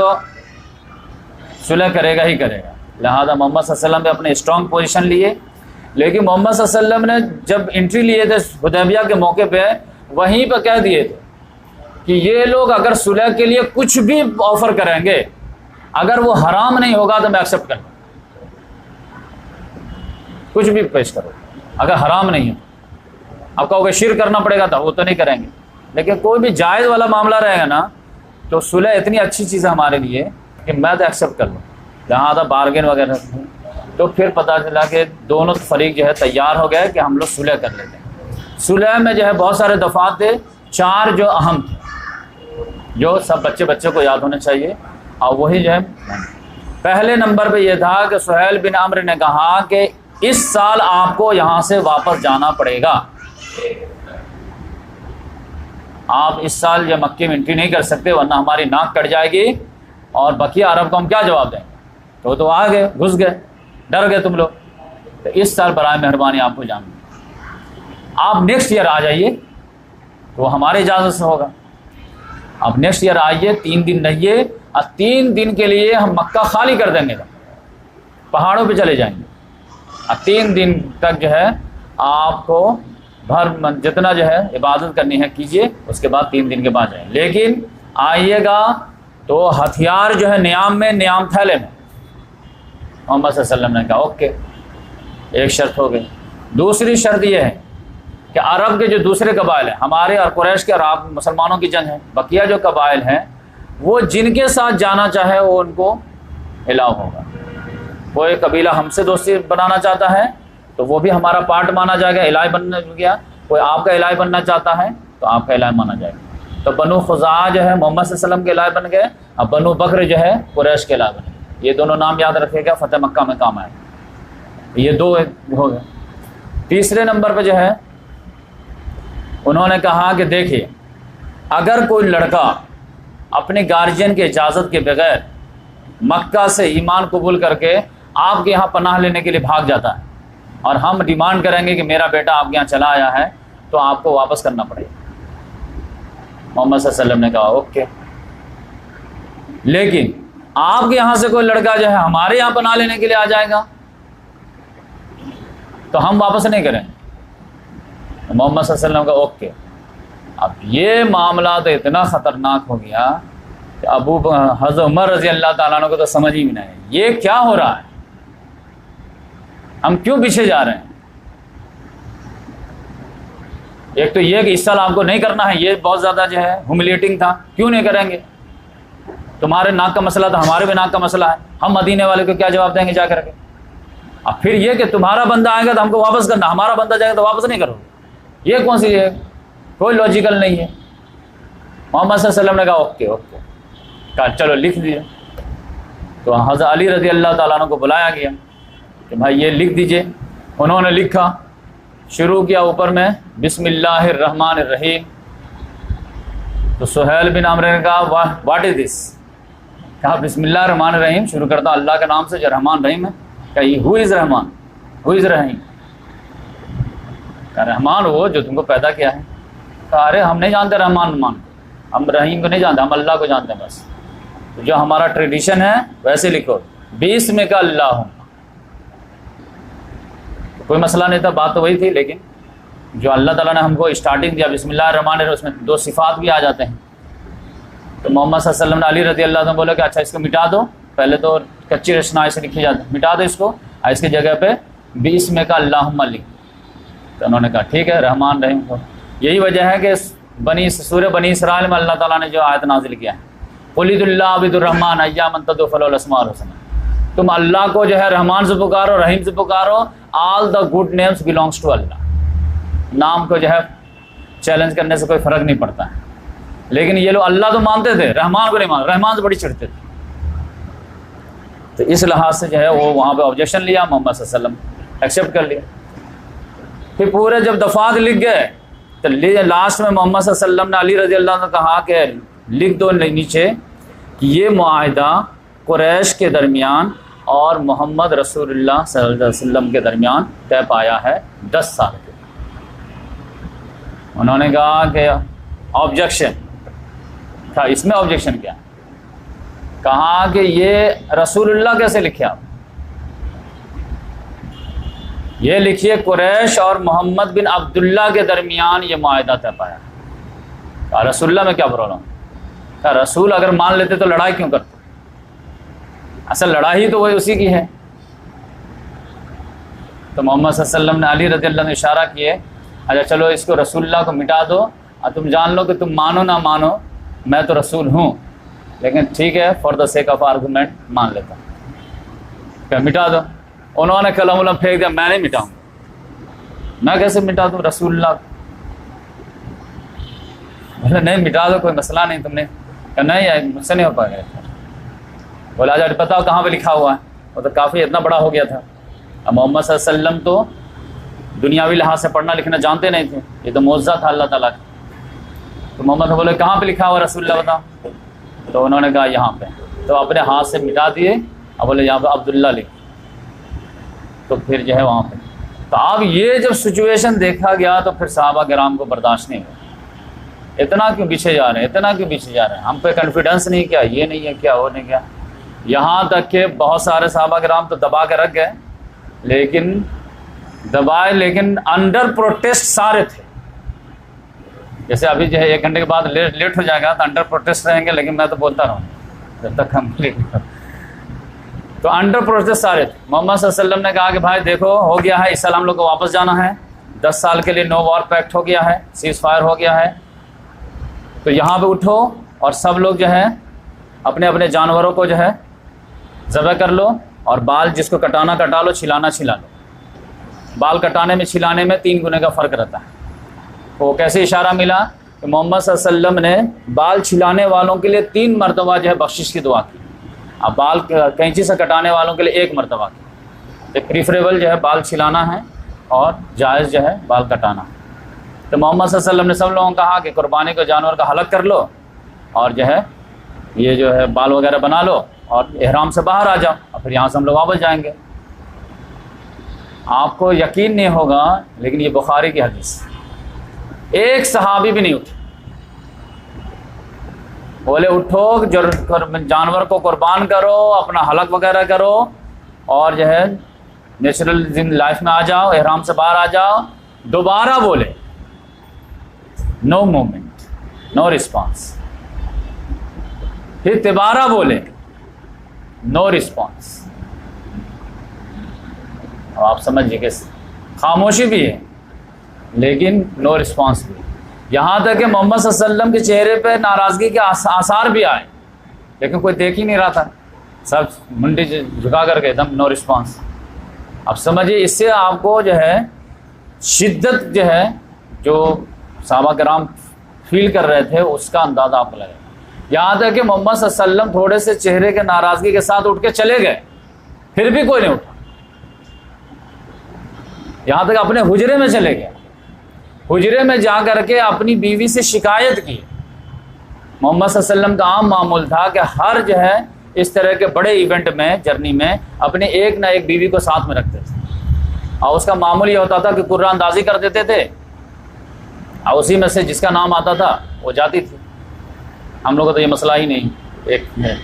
सुलह करेगा ही करेगा। लिहाजा मोहम्मद सल्लल्लाहु अलैहि वसल्लम ने अपने स्ट्रॉन्ग पोजीशन लिए, लेकिन मोहम्मद सल्लल्लाहु अलैहि वसल्लम ने जब एंट्री लिए थे हुदैबिया के मौके पे, वहीं पर कह दिए थे कि ये लोग अगर सुलह के लिए कुछ भी ऑफर करेंगे, अगर वो हराम नहीं होगा तो मैं एक्सेप्ट कर लूँगा, कुछ भी पेश करो अगर हराम नहीं है। आप कहोगे शिर करना पड़ेगा, तो वो तो नहीं करेंगे, लेकिन कोई भी जायज़ वाला मामला रहेगा ना, तो सुलह इतनी अच्छी चीज़ है हमारे लिए कि मैं तो एक्सेप्ट कर लूँ। जहाँ था बार्गेन वगैरह, तो फिर पता चला कि दोनों फरीक जो है तैयार हो गए कि हम लोग सुलह कर लेते हैं। सुलह में जो है बहुत सारे दफ़ात थे, 4 जो अहम थे, जो सब बच्चे को याद होने चाहिए। और वही जो है पहले नंबर पे ये था कि सुहेल बिन अम्र ने कहा कि इस साल आपको यहाँ से वापस जाना पड़ेगा, आप इस साल ये मक्के में एंट्री नहीं कर सकते वरना हमारी नाक कट जाएगी और बकिया अरब को हम क्या जवाब देंगे। तो आ गए, घुस गए, डर गए तुम लोग, तो इस साल बराए मेहरबानी आपको जाना, आप नेक्स्ट ईयर आ जाइए, तो हमारे इजाज़त से होगा। आप नेक्स्ट ईयर आइए, 3 दिन रहिए, और 3 दिन के लिए हम मक्का खाली कर देंगे, पहाड़ों पे चले जाएंगे, और 3 दिन तक जो है आपको भर जितना जो है इबादत करनी है कीजिए, उसके बाद 3 दिन के बाद जाएंगे। लेकिन आइएगा तो हथियार जो है नियाम में, नियाम थैले में। मोहम्मद सल्लल्लाहु अलैहि वसल्लम ने कहा ओके, एक शर्त हो गई। दूसरी शर्त यह है कि अरब के जो दूसरे कबाइल हैं, हमारे और कुरैश के और आप मुसलमानों की जंग है, बकिया जो कबाइल हैं वो जिनके साथ जाना चाहे वो उनको अलाउ होगा। कोई कबीला हमसे दोस्ती बनाना चाहता है तो वो भी हमारा पार्ट माना जाएगा, इलाही बन गया। कोई आपका इलाही बनना चाहता है तो आपका इलाही माना जाएगा। तो बनु खुज़ा जो है मोहम्मद सल्लल्लाहु अलैहि वसल्लम के इलाही बन गए, और बनु बकर जो है कुरैश के इलाही बन गए। ये दोनों नाम याद रखिएगा, फतेह मक्का में काम आए। ये 2 हो गए। तीसरे नंबर पे जो है उन्होंने कहा कि देखिए, अगर कोई लड़का अपने गार्जियन के इजाज़त के बगैर मक्का से ईमान कबूल करके आपके यहाँ पनाह लेने के लिए भाग जाता है और हम डिमांड करेंगे कि मेरा बेटा आपके यहाँ चला आया है, तो आपको वापस करना पड़ेगा। मोहम्मद सल्लल्लाहु अलैहि वसल्लम ने कहा ओके, लेकिन आपके यहाँ से कोई लड़का जो है हमारे यहाँ पनाह लेने के लिए आ जाएगा तो हम वापस नहीं करेंगे। मोहम्मद सल्लल्लाहु अलैहि वसल्लम का ओके। अब ये मामला तो इतना ख़तरनाक हो गया कि हज़रत उमर रज़ी अल्लाह ताला अन्हु को तो समझ ही नहीं, ये क्या हो रहा है, हम क्यों पीछे जा रहे हैं। एक तो ये कि इस साल आपको नहीं करना है, ये बहुत ज़्यादा जो है ह्यूमिलिएटिंग था, क्यों नहीं करेंगे, तुम्हारे नाक का मसला था, हमारे भी नाक का मसला है, हम मदीने वाले को क्या जवाब देंगे जा करके। अब फिर ये कि तुम्हारा बंदा आएगा तो हमको वापस करना, हमारा बंदा जाएगा तो वापस नहीं करोगे, ये कौन सी है, कोई लॉजिकल नहीं है। मोहम्मद सल्लल्लाहु अलैहि वसल्लम ने कहा ओके ओके, कहा चलो लिख दीजिए। तो हज़रत अली रज़ी अल्लाह ताला अन्हु को बुलाया गया कि भाई ये लिख दीजिए। उन्होंने लिखा, शुरू किया ऊपर में बिस्मिल्लाहिर्रहमानिर्रहीम। तो सुहेल बिन अम्र ने कहा वाह व्हाट इज़ दिस, कहा बिस्मिल्लाहिर्रहमानिर्रहीम, शुरू करता अल्लाह के नाम से जो रहमान रहीम है। कही who is Rahman, who is Rahim, कहा रहमान वो जो तुमको पैदा किया है। कहा अरे हम नहीं जानते रहमान, हम रहीम को नहीं जानते, हम अल्लाह को जानते हैं बस। तो जो हमारा ट्रेडिशन है वैसे लिखो, बिस्म का अल्लाह। कोई मसला नहीं था, बात तो वही थी, लेकिन जो अल्लाह ताला ने हमको स्टार्टिंग दिया बिस्मिल्लाहिर्रहमानिर्रहीम, उसमें 2 सिफ़ात भी आ जाते हैं। तो मोहम्मद सल्लल्लाहु अलैहि वसल्लम ने अली रज़ी अल्लाह अन्हु बोले कि अच्छा इसको मिटा दो, पहले तो कच्ची रचनाएँ से लिखी जाती, मिटा दो इसको, और इसकी जगह पे बिस्म का अल्लाहुम्मा लिख। तो उन्होंने कहा ठीक है, रहमान रहीम को। यही वजह है कि सूरह बनी इसराइल में अल्लाह ताला ने जो आयत नाजिल किया है, कुलिदुल्लाह अबिदुर्रहमान अय्यामन तदुफल अस्माउल हुस्ना, तुम अल्लाह को जो है रहमान से पुकारो, रहीम से पुकारो, all the good names belongs to Allah. नाम को जो है चैलेंज करने से कोई फ़र्क नहीं पड़ता है। लेकिन ये लोग अल्लाह तो मानते थे, रहमान को नहीं मानते, रहमान से बड़ी चिढ़ते थे। तो इस लिहाज से जो है वो वहाँ पे ऑब्जेक्शन लिया, मोहम्मद सल्लल्लाहु अलैहि वसल्लम एक्सेप्ट कर लिया। फिर पूरे जब दफ़ात लिख गए तो लास्ट में मोहम्मद सल्लल्लाहु अलैहि वसल्लम ने अली रज़ी अल्लाह ने कहा कि लिख दो नीचे कि ये मुआहिदा कुरैश के दरमियान और मोहम्मद रसूलुल्लाह सल्लल्लाहु अलैहि वसल्लम के दरमियान तय पाया है 10 साल के। उन्होंने कहा कि ऑब्जेक्शन था, इसमें ऑब्जेक्शन क्या, कहा कि ये रसूलुल्लाह कैसे लिखे आप, ये लिखिए कुरैश और मोहम्मद बिन अब्दुल्ला के दरमियान ये मुआहिदा तय पाया। रसूलुल्लाह में क्या प्रॉब्लम? रसूल अगर मान लेते तो लड़ाई क्यों करते? असल लड़ाई तो वही उसी की है। तो मोहम्मद सल्लल्लाहु अलैहि वसल्लम ने अली रज़ियल्लाहु ने इशारा किए, अच्छा चलो इसको रसूलुल्लाह को मिटा दो और तुम जान लो कि तुम मानो ना मानो मैं तो रसूल हूँ, लेकिन ठीक है for the sake of argument मान लेता हूँ, क्या मिटा दो। उन्होंने कलम उलम फेंक दिया, मैं नहीं मिटाऊँ, मैं कैसे मिटा दूँ रसूलुल्लाह? बोले नहीं मिटा दो, कोई मसला नहीं। तुमने कहा नहीं मुझसे नहीं हो पाएगा। बोला आज बताओ कहाँ पे लिखा हुआ है? वो तो काफ़ी इतना बड़ा हो गया था। अब मोहम्मद सल्लल्लाहु अलैहि वसल्लम तो दुनियावी लिहाज से पढ़ना लिखना जानते नहीं थे, ये तो मौजज़ा था अल्लाह ताला का। तो मोहम्मद बोले कहाँ पे लिखा हुआ रसूलुल्लाह बताओ? तो उन्होंने कहा यहाँ पे। तो अपने हाथ से मिटा दिए और बोले यहाँ पे अब्दुल्ला लिख। तो फिर जो है वहाँ पे तो अब ये जब सिचुएशन देखा गया तो फिर सहाबा किराम को बर्दाश्त नहीं हुआ। इतना क्यों पीछे जा रहे हैं, इतना क्यों पीछे जा रहे हैं? हम पे कॉन्फिडेंस नहीं, क्या ये नहीं है, क्या वो नहीं, क्या। यहाँ तक कि बहुत सारे सहाबा किराम तो दबा के रख गए, लेकिन दबाए लेकिन अंडर प्रोटेस्ट सारे थे। जैसे अभी जो है 1 घंटे के बाद लेट हो जाएगा तो अंडर प्रोटेस्ट रहेंगे, लेकिन मैं तो बोलता रहूँ जब तक कंप्लीट। तो अंडर प्रोटेस्ट सारे थे। मोहम्मद सल्लल्लाहु अलैहि वसल्लम ने कहा कि भाई देखो हो गया है, इस साल हम लोग को वापस जाना है, 10 साल के लिए नो वॉर पैक्ट हो गया है, सीज फायर हो गया है। तो यहाँ पे उठो और सब लोग जो है अपने अपने जानवरों को जो है ज़बह कर लो और बाल जिसको कटाना कटा लो, छिलाना छिला लो। बाल कटाने में छिलाने में 3 गुने का फ़र्क रहता है। तो कैसे इशारा मिला कि मोहम्मद सल्लल्लाहु अलैहि वसल्लम ने बाल छिलाने वालों के लिए 3 मरतबा जो है बख्शिश की दुआ की, अब बाल कैंची से कटाने वालों के लिए 1 मरतबा की। तो प्रीफरेबल जो है बाल छिलाना है और जायज़ जो है बाल कटाना है। तो मोहम्मद सल्लल्लाहु अलैहि वसल्लम ने सब लोगों को कहा कि कुर्बानी को जानवर का हलक कर लो और जो है ये जो है बाल वगैरह बना लो और इहराम से बाहर आ जाओ और फिर यहाँ से हम लोग वापस जाएंगे। आपको यकीन नहीं होगा, लेकिन ये बुखारी की हदीस, एक सहाबी भी नहीं उठे। बोले उठो जानवर को कुर्बान करो, अपना हलक वगैरह करो और जो है नेचुरल लाइफ में आ जाओ, इहराम से बाहर आ जाओ। दोबारा बोले नो मूवमेंट, नो रिस्पॉन्स। फिर तिबारा बोले नो रिस्पॉन्स। अब आप समझिए कि खामोशी भी है लेकिन नो रिस्पॉन्स भी। यहाँ तक कि मोहम्मद सल्लल्लाहु अलैहि वसल्लम के चेहरे पे नाराज़गी के आसार भी आए, लेकिन कोई देख ही नहीं रहा था, सब मुंडी झुका करके एकदम नो रिस्पॉन्स। अब समझिए इससे आपको जो है शिद्दत जो है जो सहाबा किराम फील कर रहे थे उसका अंदाज़ा आपको लगेगा। यहाँ तक कि मोहम्मद सल्लल्लाहु अलैहि वसल्लम थोड़े से चेहरे के नाराज़गी के साथ उठ के चले गए, फिर भी कोई नहीं उठा। यहाँ तक अपने हुजरे में चले गए, हुजरे में जा करके अपनी बीवी से शिकायत की। मोहम्मद सल्लल्लाहु अलैहि वसल्लम का आम मामूल था कि हर जो है इस तरह के बड़े इवेंट में, जर्नी में अपने एक ना एक बीवी को साथ में रखते थे और उसका मामूल ये होता था कि कुर्रा अंदाजी कर देते थे और उसी में से जिसका नाम आता था वो जाती थी। हम लोगों को तो ये मसला ही नहीं, एक है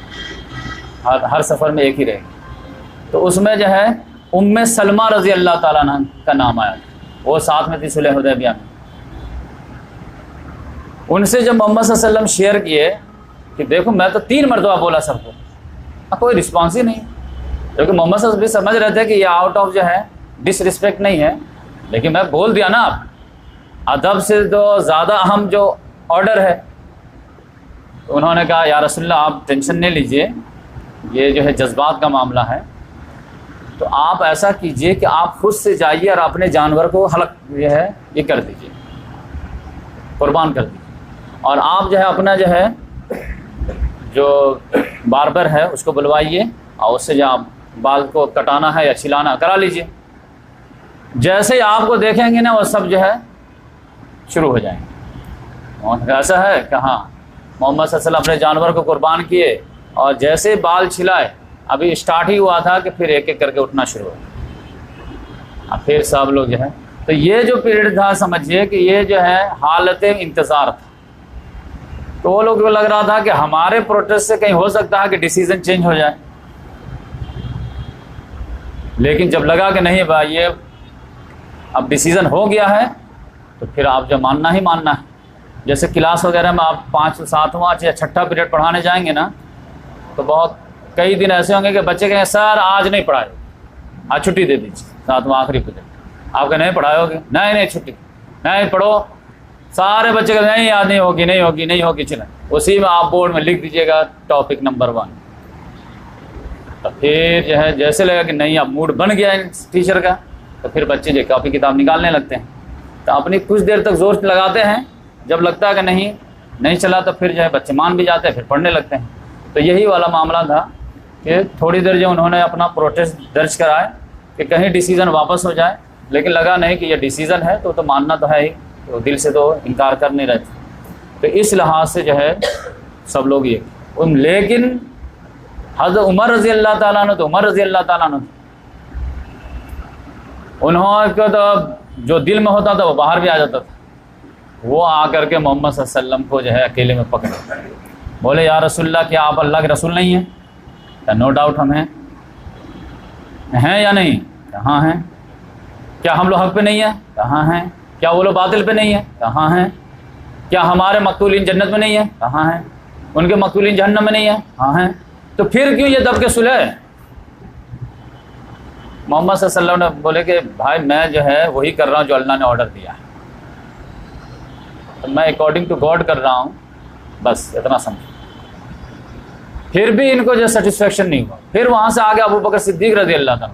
हर सफ़र में एक ही रहेगी। तो उसमें जो है उम्मे सलमा रज़ी अल्लाह ताला अन्हा का नाम आया, वो साथ में थी सुलह हुदैबिया में। उनसे जब मोहम्मद सल्लल्लाहु अलैहि वसल्लम शेयर किए कि देखो मैं तो 3 मरतबा बोला सबको, कोई रिस्पॉन्स ही नहीं, क्योंकि मोहम्मद सल्लल्लाहु अलैहि वसल्लम भी समझ रहे थे कि ये आउट ऑफ जो है डिसरिस्पेक्ट नहीं है, लेकिन मैं बोल दिया ना, आप अदब से तो ज़्यादा अहम जो ऑर्डर है। तो उन्होंने कहा या रसूलल्लाह आप टेंशन नहीं लीजिए, ये जो है जज्बात का मामला है, तो आप ऐसा कीजिए कि आप खुद से जाइए और अपने जानवर को हलक जो है ये कर दीजिए, कुर्बान कर दीजिए, और आप जो है अपना जो है जो बार्बर है उसको बुलवाइए और उससे जो आप बाल को कटाना है या छिलाना करा लीजिए। जैसे ही आपको देखेंगे ना वो सब जो है शुरू हो जाएंगे। और ऐसा है कि हाँ मोहम्मद सल्लल्लाहु अलैहि वसल्लम अपने जानवर को कुर्बान किए और जैसे बाल छिलाए, अभी स्टार्ट ही हुआ था कि फिर एक एक करके उठना शुरू हो। अब फिर सब लोग जो है, तो ये जो पीरियड था समझिए कि ये जो है हालत इंतज़ार था। तो वो लोग को लग रहा था कि हमारे प्रोटेस्ट से कहीं हो सकता है कि डिसीज़न चेंज हो जाए, लेकिन जब लगा कि नहीं भाई ये अब डिसीज़न हो गया है तो फिर आप जो मानना ही मानना है। जैसे क्लास वगैरह में आप 5, 7वां या 6ठा पीरियड पढ़ाने जाएंगे ना, तो बहुत कई दिन ऐसे होंगे कि बच्चे कहेंगे सर आज नहीं पढ़ाए, आज छुट्टी दे दीजिए, 7वां आखिरी पीरियड। आप कहें नहीं पढ़ाओगे, नहीं छुट्टी, नहीं पढ़ो। सारे बच्चे कहते नहीं आज नहीं होगी, नहीं होगी, नहीं होगी, चलें। उसी में आप बोर्ड में लिख दीजिएगा टॉपिक नंबर 1। तो फिर जो है जैसे लगा कि नहीं अब मूड बन गया है टीचर का, तो फिर बच्चे जो कॉपी किताब निकालने लगते हैं। तो अपनी कुछ देर तक जोर लगाते हैं, जब लगता है कि नहीं चला तो फिर जो है बच्चे मान भी जाते हैं, फिर पढ़ने लगते हैं। तो यही वाला मामला था कि थोड़ी देर जो उन्होंने अपना प्रोटेस्ट दर्ज कराए कि कहीं डिसीज़न वापस हो जाए, लेकिन लगा नहीं कि ये डिसीज़न है तो मानना तो है ही, तो दिल से तो इनकार कर नहीं रहे थे। तो इस लिहाज से जो है सब लोग ये, लेकिन हज़रत उमर रज़ी अल्लाह ताला अन्हु, तो उमर रज़ी अल्लाह ताला अन्हु उन्होंने तो जो दिल में होता था वो बाहर भी आ जाता था। वो आकर के मोहम्मद सल्लल्लाहु अलैहि वसल्लम को जो है अकेले में पकड़े, बोले या रसूलल्लाह क्या आप अल्लाह के रसूल नहीं हैं? नो डाउट हम हैं या नहीं? कहाँ हैं? क्या हम लोग हक पे नहीं हैं? कहाँ हैं? क्या वो लोग बातिल पे नहीं हैं? कहाँ हैं? क्या हमारे मकतूलीन जन्नत में नहीं है? कहाँ हैं? उनके मकतूलीन जहन्नम में नहीं है? कहाँ हैं? तो फिर क्यों ये दब के सुलह? मोहम्मद सल्लल्लाहु अलैहि वसल्लम ने बोले कि भाई मैं जो है वही कर रहा हूँ जो अल्लाह ने ऑर्डर दिया है, तो मैं अकॉर्डिंग टू गॉड कर रहा हूँ, बस इतना समझो। फिर भी इनको जो सेटिस्फेक्शन नहीं हुआ। फिर वहाँ से आगे अबू बकर सिद्दीक रज़ी अल्लाह ताला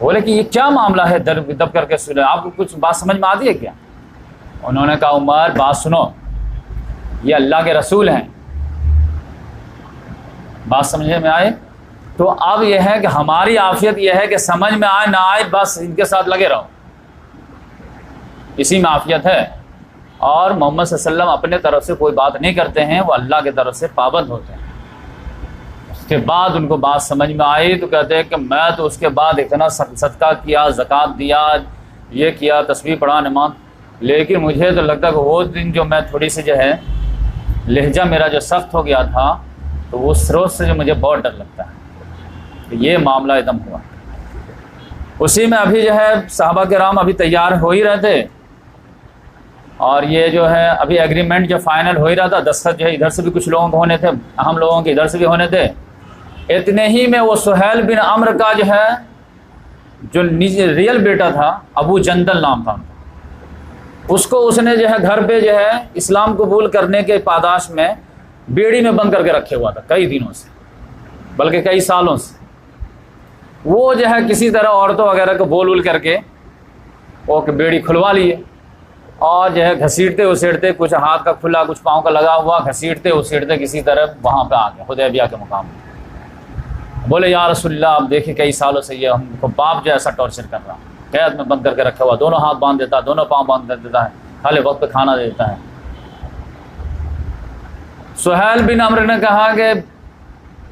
बोले कि ये क्या मामला है दब करके सुने, आपको कुछ बात समझ में आती है क्या? उन्होंने कहा उमर बात सुनो, ये अल्लाह के रसूल हैं, बात समझने में आए? तो अब यह है कि हमारी आफियत यह है कि समझ में आए ना आए बस इनके साथ लगे रहो, इसी में आफियत है। और मोहम्मद सल्लल्लाहु अलैहि वसल्लम अपने तरफ से कोई बात नहीं करते हैं, वो अल्लाह की तरफ से पाबंद होते हैं। उसके बाद उनको बात समझ में आई तो कहते हैं कि मैं तो उसके बाद इतना सदका किया, ज़कात दिया, ये किया, तस्बीह पढ़ा, नमाज, लेकिन मुझे तो लगता है कि वो दिन जो मैं थोड़ी सी जो है लहजा मेरा जो सख्त हो गया था, तो वो स्रोत से जो मुझे बहुत डर लगता है। तो ये मामला एकदम हुआ। उसी में अभी जो है सहाबा किराम अभी तैयार हो ही रहे थे, और ये जो है अभी एग्रीमेंट जो फाइनल हो ही रहा था, दस्तखत जो है इधर से भी कुछ लोगों को होने थे, हम लोगों के इधर से भी होने थे। इतने ही में वो सुहैल बिन अम्र का जो है जो रियल बेटा था, अबू जंदल नाम था उनका, उसको उसने जो है घर पे जो है इस्लाम कबूल करने के पादाश में बेड़ी में बंद करके रखे हुआ था कई दिनों से, बल्कि कई सालों से। वो जो है किसी तरह औरतों वगैरह को बोल करके वो बेड़ी खुलवा लिए, और जो है घसीटते उसीटते, कुछ हाथ का खुला कुछ पाँव का लगा हुआ, घसीटते उसीटते किसी तरह वहाँ पे आ गए हुदैबिया के मुकाम में। बोले या रसूलल्लाह आप देखिए कई सालों से ये हमको बाप जो ऐसा टॉर्चर कर रहा, कैद में बंद करके रखा हुआ, दोनों हाथ बांध देता है, दोनों पाँव बांध कर देता है, खाली वक्त पे खाना दे देता है। सुहैल बिन अम्र ने कहा कि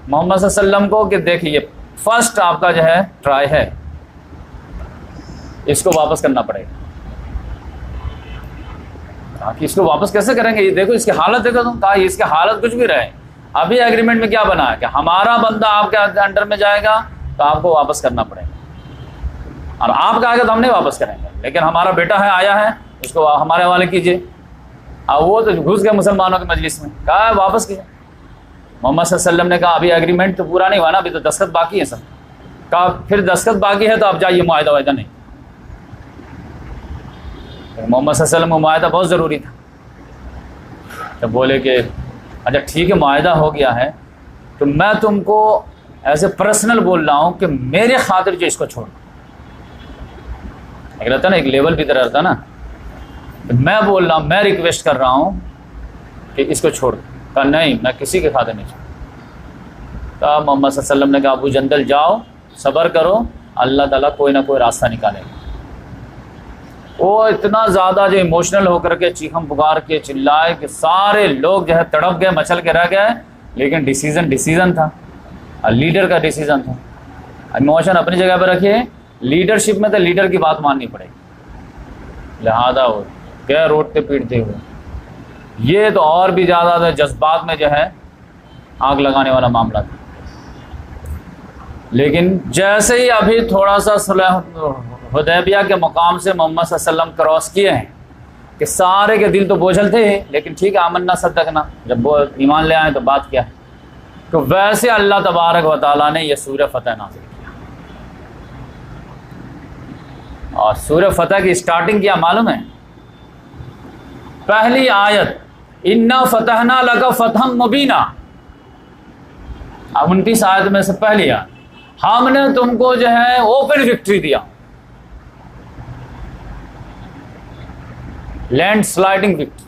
मोहम्मद सल्लल्लाहु अलैहि वसल्लम को कि देखिए फर्स्ट आपका जो है ट्राई है, इसको वापस करना पड़ेगा। कहा कि इसको वापस कैसे करेंगे, ये देखो इसकी हालत देखो तुम। कहा इसकी हालत कुछ भी रहे, अभी एग्रीमेंट में क्या बना है कि हमारा बंदा आपके अंडर में जाएगा तो आपको वापस करना पड़ेगा, और आप कहेगा तो हम नहीं वापस करेंगे, लेकिन हमारा बेटा है आया है उसको हमारे हवाले कीजिए। अब वो तो घुस गए मुसलमानों की मजलिस में, कहा वापस कीजिए। मोहम्मद सल्लल्लाहु अलैहि वसल्लम ने कहा अभी एग्रीमेंट तो पूरा नहीं हुआ ना, अभी तो दस्तखत बाकी है सब। कहा फिर दस्तखत बाकी है तो आप जाइए, मुआहदा वायदा नहीं। मोहम्मद सल्लल्लाहु अलैहि वसल्लम को मुआहदा बहुत ज़रूरी था। तो बोले कि अच्छा ठीक है मुआहदा हो गया है, तो मैं तुमको ऐसे पर्सनल बोल रहा हूँ कि मेरे खातिर जो इसको छोड़, एक रहता ना एक लेवल भी तरह रहता ना, तो मैं बोल रहा हूँ, मैं रिक्वेस्ट कर रहा हूँ कि इसको छोड़। कहा नहीं मैं किसी के खातिर नहीं छोड़। तो मोहम्मद सल्लल्लाहु अलैहि वसल्लम ने कहा अबू जंदल जाओ, सब्र करो, अल्लाह ताला कोई ना कोई रास्ता निकालेगा। वो इतना ज़्यादा जो इमोशनल होकर के चीखम पुकार के चिल्लाए कि सारे लोग जो है तड़प गए, मचल के रह गए, लेकिन डिसीज़न था, लीडर का डिसीज़न था। इमोशन अपनी जगह पर रखिए, लीडरशिप में तो लीडर की बात माननी पड़ेगी। लिहाजा हो गए रोड पे पीटते हुए, ये तो और भी ज़्यादा जज्बात में जो है आग लगाने वाला मामला था। लेकिन जैसे ही अभी थोड़ा सा सुलह हुदैबिया के मुकाम से मोहम्मद सल्लल्लाहु अलैहि वसल्लम क्रॉस किए हैं, कि सारे के दिल तो बोझल थे, लेकिन ठीक है आमन्ना सद्दकना, जब वो ईमान ले आए तो बात क्या। तो वैसे अल्लाह तबारक व तआला ने यह सूरह फतह नाज़िल किया। और सूरह फतह की स्टार्टिंग क्या मालूम है? पहली आयत इन्ना फतहना लका फतहम मुबीना। अब 29 आयत में से पहली आयत, हमने तुमको जो है ओपन विक्ट्री दिया, लैंड स्लाइडिंग विक्ट्री,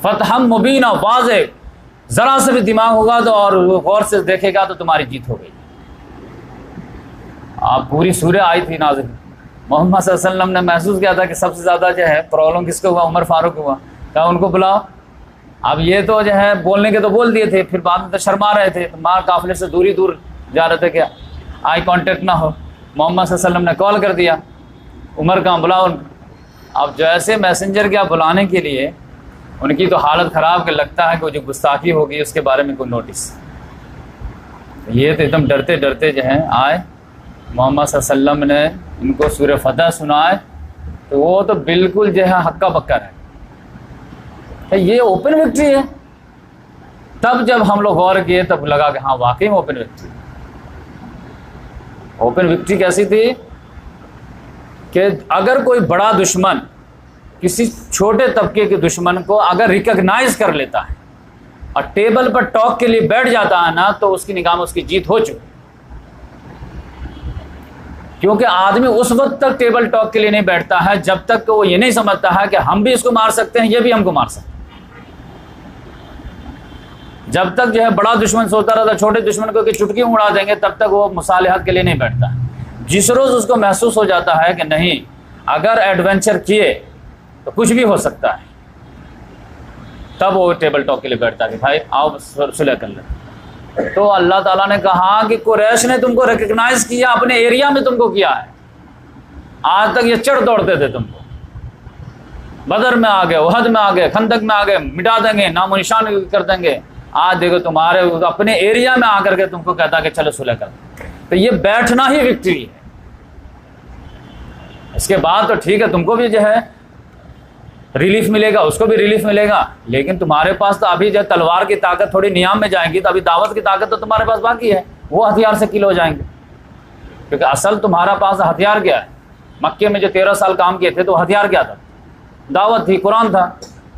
फतहम मुबीना, वाज़ेह, जरा से भी दिमाग होगा तो और गौर से देखेगा तो तुम्हारी जीत हो गई। आप पूरी सूरह आई थी नाज़िल। मोहम्मद सल्लल्लाहु अलैहि वसल्लम ने महसूस किया था कि सबसे ज़्यादा जो है प्रॉब्लम किसको हुआ? उमर फारूक हुआ। क्या उनको बुलाओ। अब ये तो जो है बोलने के तो बोल दिए थे, फिर बाद में तो शर्मा रहे थे, तो मार काफिले से दूर जा रहे थे, क्या आई कांटेक्ट ना हो। मोहम्मद सल्लल्लाहु अलैहि वसल्लम ने कॉल कर दिया, उमर कहाँ, बुलाओ उनको। अब जैसे मैसेंजर क्या बुलाने के लिए, उनकी तो हालत ख़राब, के लगता है कि जो गुस्ताखी होगी उसके बारे में कोई नोटिस। ये तो एकदम डरते डरते जो है आए, मोहम्मद सल्लल्लाहु अलैहि वसल्लम ने इनको सूरह फतह सुनाए, तो वो तो बिल्कुल जो है हक्का बक्का है, ये ओपन विक्ट्री है। तब जब हम लोग गौर किए तब लगा कि हाँ वाकई में ओपन विक्ट्री। ओपन विक्ट्री कैसी थी कि अगर कोई बड़ा दुश्मन किसी छोटे तबके के दुश्मन को अगर रिकॉग्नाइज कर लेता है और टेबल पर टॉक के लिए बैठ जाता है ना, तो उसकी निगाह में उसकी जीत हो चुकी। क्योंकि आदमी उस वक्त तक टेबल टॉक के लिए नहीं बैठता है जब तक वो ये नहीं समझता है कि हम भी इसको मार सकते हैं, ये भी हमको मार सकते हैं। जब तक जो है बड़ा दुश्मन सोचता रहता छोटे दुश्मन को कि चुटकी उड़ा देंगे, तब तक वो मुसालिहत के लिए नहीं बैठता है। जिस रोज उसको महसूस हो जाता है कि नहीं, अगर एडवेंचर किए तो कुछ भी हो सकता है, तब वो टेबल टॉक के लिए बैठता है कि भाई आओ सुलह कर ले। तो अल्लाह ताला ने कहा कि कुरैश ने तुमको रिकग्नाइज किया, अपने एरिया में तुमको किया है। आज तक ये चढ़ दौड़ते थे तुमको, बदर में आ गए, उहद में आ गए, खंदक में आ गए, मिटा देंगे, नामो निशान कर देंगे। आज देखो तुम्हारे अपने एरिया में आकर के तुमको कहता कि चलो सुलह कर। तो ये बैठना ही विक्ट्री है। इसके बाद तो ठीक है, तुमको भी जो है रिलीफ मिलेगा, उसको भी रिलीफ मिलेगा, लेकिन तुम्हारे पास तो अभी जो तलवार की ताकत थोड़ी नियाम में जाएंगी, तो अभी दावत की ताकत तो तुम्हारे पास बाकी है, वो हथियार से किल हो जाएंगे। क्योंकि असल तुम्हारा पास हथियार क्या है? मक्के में जो 13 साल काम किए थे तो हथियार क्या था? दावत थी, कुरान था।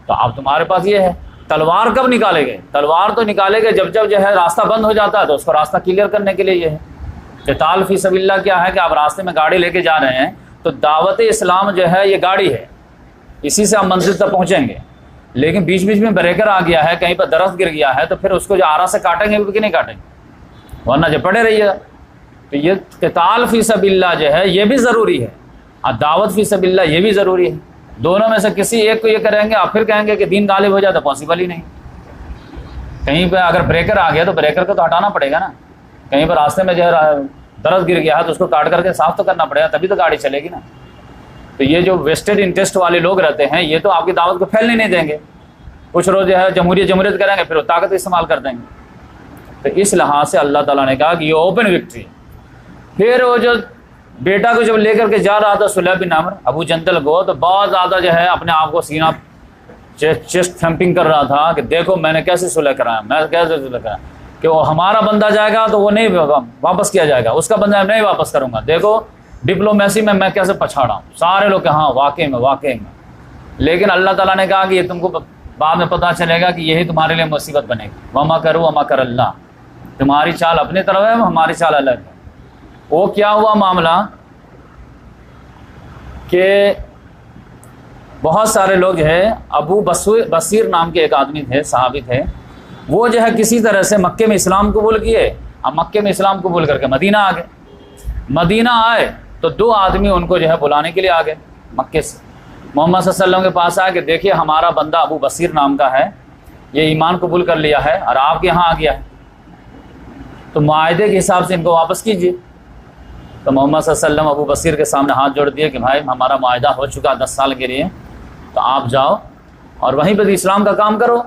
तो अब तुम्हारे पास ये है। तलवार कब निकालेंगे? तलवार तो निकालेंगे जब जब जो है रास्ता बंद हो जाता है, तो उसको रास्ता क्लियर करने के लिए ये है। क़िताल फी सबिल्लाह क्या है कि आप रास्ते में गाड़ी लेके जा रहे हैं, तो दावत इस्लाम जो है ये गाड़ी है, इसी से आप मंजिल तक पहुंचेंगे। लेकिन बीच बीच में ब्रेकर आ गया है, कहीं पर दरख्त गिर गया है, तो फिर उसको जो आरा से काटेंगे कि नहीं काटेंगे, वरना जो पड़े रहिएगा। तो ये क़िताल फी सबिल्लाह जो है ये भी ज़रूरी है, और दावत फी सबिल्लाह ये भी ज़रूरी है। दोनों में से किसी एक को ये करेंगे और फिर कहेंगे कि दीन गालिब हो जाए, तो पॉसिबल ही नहीं। कहीं पर अगर ब्रेकर आ गया तो ब्रेकर को तो हटाना पड़ेगा ना। कहीं पर रास्ते में जो है दरख्त गिर गया है, तो उसको काट करके साफ तो करना पड़ेगा, तभी तो गाड़ी चलेगी ना। तो ये जो वेस्टेड इंटरेस्ट वाले लोग रहते हैं, ये तो आपकी दावत को फैलने नहीं देंगे। कुछ रोज जो है जमहूरियत करेंगे, फिर वो ताकत इस्तेमाल कर देंगे। तो इस लिहाज से अल्लाह ताला ने कहा कि ये ओपन विक्ट्री। फिर वो जो बेटा को जब लेकर के जा रहा था सुलह बिन अम्र अबू जंदल को, तो बहुत ज़्यादा जो है अपने आप को सीना चेस्ट थम्पिंग कर रहा था कि देखो मैंने कैसे सुलह कराया, मैं कैसे सुलह कराया, कि वो हमारा बंदा जाएगा तो वो नहीं वापस किया जाएगा, उसका बंदा नहीं वापस करूँगा। देखो डिप्लोमेसी में मैं कैसे पछाड़ा हूँ। सारे लोग हाँ वाकई में। लेकिन अल्लाह ताला ने कहा कि ये तुमको बाद में पता चलेगा कि यही तुम्हारे लिए मुसीबत बनेगी। वमा करो वमा कर अल्लाह, तुम्हारी चाल अपनी तरफ है, हमारी चाल अलग है। वो क्या हुआ मामला कि बहुत सारे लोग जो है, अबू बसीर नाम के एक आदमी थे, सहाबी थे, वो जो है किसी तरह से मक्के में इस्लाम कबूल किए। अब मक्के में इस्लाम कबूल करके मदीना आ गए। मदीना आए तो 2 आदमी उनको जो है बुलाने के लिए आ गए मक्के से। मोहम्मद सल्लल्लाहु अलैहि वसल्लम के पास आया कि देखिए हमारा बंदा अबू बसीर नाम का है, ये ईमान कबूल कर लिया है और आपके यहाँ आ गया है, तो मुआहदे के हिसाब से इनको वापस कीजिए। तो मोहम्मद सल्लल्लाहु अलैहि वसल्लम अबू बसीर के सामने हाथ जोड़ दिए कि भाई हमारा मुआहदा हो चुका 10 साल के लिए, तो आप जाओ और वहीं पर इस्लाम का काम करो,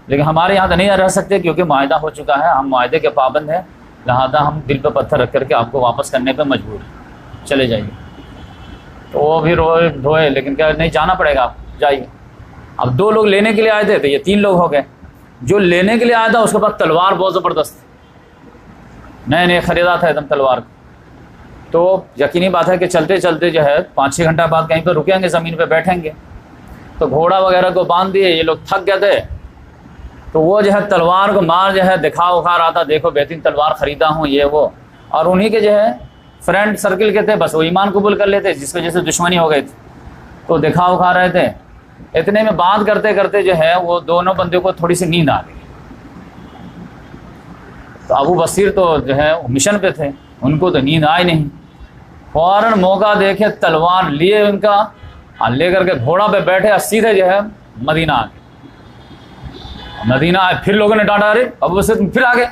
लेकिन हमारे यहाँ तो नहीं रह सकते क्योंकि मुआहदा हो चुका है, हम मुआहदे के पाबंद हैं, लिहाजा हम दिल पर पत्थर रख करके आपको वापस करने पर मजबूर हैं, चले जाइए। तो वो भी रोए धोए, लेकिन क्या नहीं जाना पड़ेगा, आप जाइए। अब 2 लोग लेने के लिए आए थे तो ये 3 लोग हो गए। जो लेने के लिए आया था उसके पास तलवार बहुत ज़बरदस्त, नए नए ख़रीदा था एकदम तलवार। तो यकीनी बात है कि चलते चलते जो है 5-6 घंटा बाद कहीं पर रुकेंगे, ज़मीन पे बैठेंगे। तो घोड़ा वगैरह को बांध दिए, ये लोग थक गए थे। तो वो जो है तलवार को मार जो है दिखा उखा रहा था, देखो बेहतरीन तलवार ख़रीदा हूँ ये वो। और उन्हीं के जो है फ्रेंड सर्किल के थे, बस वो ईमान कबूल कर लेते, जिसकी वजह से दुश्मनी हो गई थी। तो दिखा उखा रहे थे। इतने में बात करते करते जो है वो दोनों बंदे को थोड़ी सी नींद आ गई। तो अबू बसीर तो जो है मिशन पे थे, उनको तो नींद आई नहीं। फ़ौरन मौका देखे तलवार लिए उनका, और ले करके घोड़ा पे बैठे और सीधे जो है मदीना आ गए। मदीना आए, फिर लोगों ने डांटा, अरे अबू बसीर तुम फिर आ गए।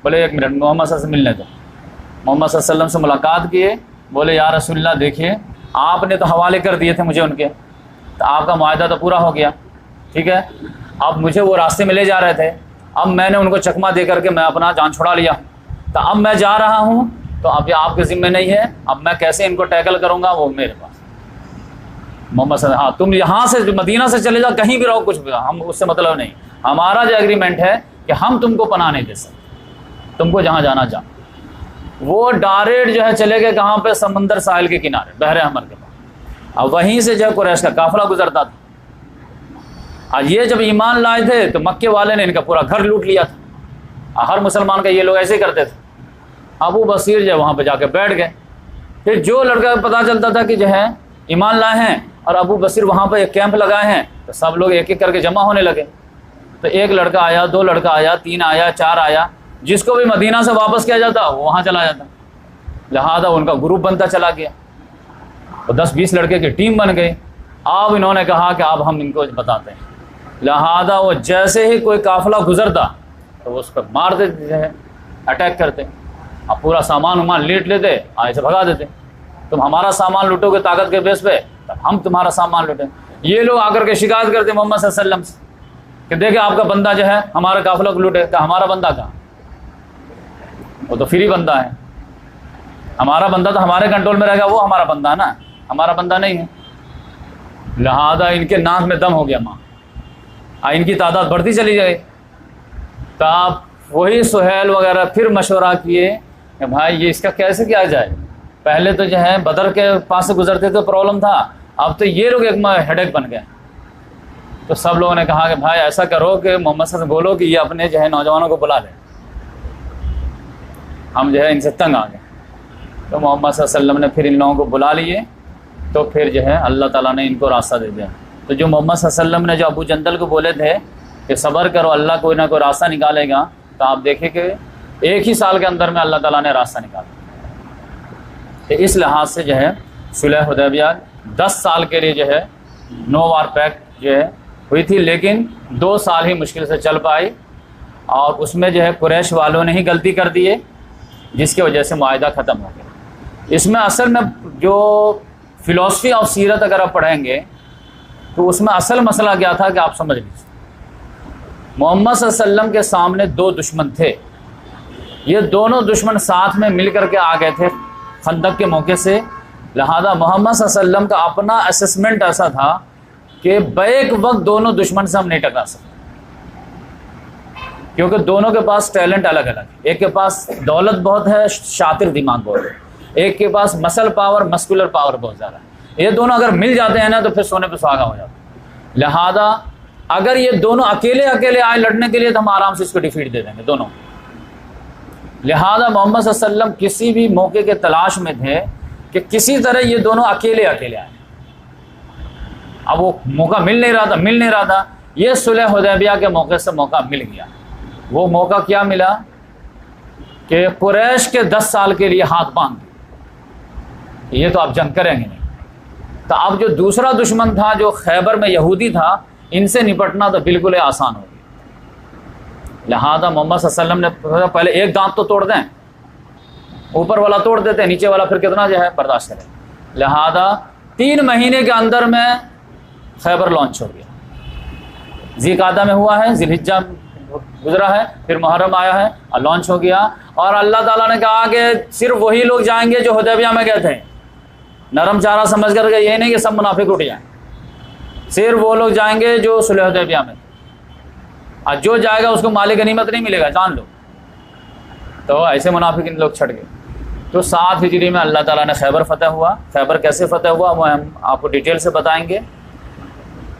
बोले 1 मिनट, मोहम्मद सल्लल्लाहु अलैहि वसल्लम से मिलने दो। मोहम्मद सल्लल्लाहु अलैहि वसल्लम से मुलाकात किए। बोले या रसूलल्लाह देखिए, आपने तो हवाले कर दिए थे मुझे उनके, तो आपका मुआहदा तो पूरा हो गया, ठीक है। अब मुझे वो रास्ते में ले जा रहे थे, अब मैंने उनको चकमा दे करके मैं अपना जान छुड़ा लिया। तो अब मैं जा रहा हूँ, तो अब ये आपके ज़िम्मे नहीं है, अब मैं कैसे इनको टैकल करूँगा वो मेरे पास। मोहम्मद सल्लल्लाहु, हाँ तुम यहाँ से मदीना से चले जाओ, कहीं भी रहो, कुछ भी, हम उससे मतलब नहीं। हमारा जो एग्रीमेंट है कि हम तुमको पनाह नहीं दे सकते, तुमको जहाँ जाना जा। वो डायरेक्ट जो है चले गए कहाँ पे, समंदर साहिल के किनारे, बहरे अहमर के पास। अब वहीं से जो है कुरैश का काफिला गुजरता था। आज ये जब ईमान लाए थे तो मक्के वाले ने इनका पूरा घर लूट लिया था। हर मुसलमान का ये लोग ऐसे ही करते थे। अबू बसीर जो वहाँ पे जाके बैठ गए। फिर जो लड़का पता चलता था कि जो है ईमान लाए हैं और अबू बसीर वहाँ पे एक कैंप लगाए हैं, तो सब लोग एक एक करके जमा होने लगे। तो 1 लड़का आया, 2 लड़का आया, 3 आया, 4 आया, जिसको भी मदीना से वापस किया जाता वो वहाँ चला जाता। लिहाजा उनका ग्रुप बनता चला गया, तो 10-20 लड़के की टीम बन गई। अब इन्होंने कहा कि अब हम इनको बताते हैं। लिहाजा वो जैसे ही कोई काफिला गुजरता तो उस पर मार देते जो है, अटैक करते, अब पूरा सामान उमान लेट लेते, ऐसे भगा देते। तुम हमारा सामान लूटोगे ताकत के बेस पे, तब हम तुम्हारा सामान लूटें। ये लोग आकर के शिकायत करते मोहम्मद सल्लल्लाहु अलैहि वसल्लम से कि देखे आपका बंदा जो है हमारा काफिला को लूटे। का हमारा बंदा कहाँ, वो तो फ्री बंदा है। हमारा बंदा तो हमारे कंट्रोल में रहेगा, वो हमारा बंदा ना, हमारा बंदा नहीं है। लिहाजा इनके नाक में दम हो गया माँ, इनकी तादाद बढ़ती चली गई। तब वही सुहेल वगैरह फिर मशवरा किए कि भाई ये इसका कैसे किया जाए। पहले तो जो है बदर के पास से गुजरते तो प्रॉब्लम था, अब तो ये लोग एक हेडेक बन गए। तो सब लोगों ने कहा कि भाई ऐसा करो कि मोहम्मद से बोलो कि ये अपने जो है नौजवानों को बुला लें, हम जो है इनसे तंग आ गए। तो मोहम्मद सल्लल्लाहु अलैहि वसल्लम ने फिर इन लोगों को बुला लिए। तो फिर जो है अल्लाह ताला ने इनको रास्ता दे दिया। तो जो मोहम्मद सल्लल्लाहु अलैहि वसल्लम ने जो अबू जंदल को बोले थे कि सब्र करो, अल्लाह कोई ना कोई रास्ता निकालेगा, तो आप देखें कि 1 ही साल के अंदर में अल्लाह ताला ने रास्ता निकाला। तो इस लिहाज से जो है सुलह हुदैबिया 10 साल के लिए जो है नो वार पैक्ट जो है हुई थी, लेकिन 2 साल ही मुश्किल से चल पाई। और उसमें जो है कुरैश वालों ने ही गलती कर दी है, जिसकी वजह से मुआहिदा ख़त्म हो गया। इसमें असल में जो फ़िलासफ़ी ऑफ सीरत अगर आप पढ़ेंगे तो उसमें असल मसला क्या था कि आप समझ लीजिए, मोहम्मद सल्लल्लाहु अलैहि वसल्लम के सामने 2 दुश्मन थे। ये दोनों दुश्मन साथ में मिल करके आ गए थे खंदक के मौके से। लिहाजा मोहम्मद सल्लल्लाहु अलैहि वसल्लम का अपना असेसमेंट ऐसा था कि बैक वक्त दोनों दुश्मन से हम नहीं टकरा सकते, क्योंकि दोनों के पास टैलेंट अलग अलग है। एक के पास दौलत बहुत है, शातिर दिमाग बहुत है, एक के पास मसल पावर, मस्कुलर पावर बहुत ज़्यादा है। ये दोनों अगर मिल जाते हैं ना तो फिर सोने पे सुहागा हो जाता है। लिहाजा अगर ये दोनों अकेले अकेले आए लड़ने के लिए तो हम आराम से इसको डिफीट दे देंगे दोनों। लिहाजा मोहम्मद सल्लल्लाहु अलैहि वसल्लम किसी भी मौके के तलाश में थे कि किसी तरह ये दोनों अकेले अकेले आए। अब वो मौका मिल नहीं रहा था। ये सुलह हुदैबिया के मौके से मौका मिल गया। वो मौका क्या मिला कि कुरैश के 10 साल के लिए हाथ बांध दिए, ये तो आप जंग करेंगे नहीं। तो अब जो दूसरा दुश्मन था जो खैबर में यहूदी था, इनसे निपटना तो बिल्कुल आसान हो गया। लिहाजा मोहम्मद सल्लल्लाहु अलैहि वसल्लम ने पहले एक दांत तो तोड़ दें, ऊपर वाला तोड़ देते, नीचे वाला फिर कितना जो है बर्दाश्त करें। लिहाजा 3 महीने के अंदर में खैबर लॉन्च हो गया। ज़िलक़ादा में हुआ है, ज़िलहिज्जा गुजरा है, फिर मुहर्रम आया है और लॉन्च हो गया। और अल्लाह ताला ने कहा कि सिर्फ वही लोग जाएंगे जो हुदैबिया में गए थे, नरम चारा समझ कर ये नहीं कि सब मुनाफिक उठ जाएं। सिर्फ वो लोग जाएंगे जो सुलह हुदैबिया में, और जो जाएगा उसको माल गनीमत नहीं मिलेगा, जान लो। तो ऐसे मुनाफिक इन लोग छट गए। तो 7 हिजरी में अल्लाह ताला ने खैबर फतह हुआ। खैबर कैसे फतह हुआ वो हम आपको डिटेल से बताएंगे।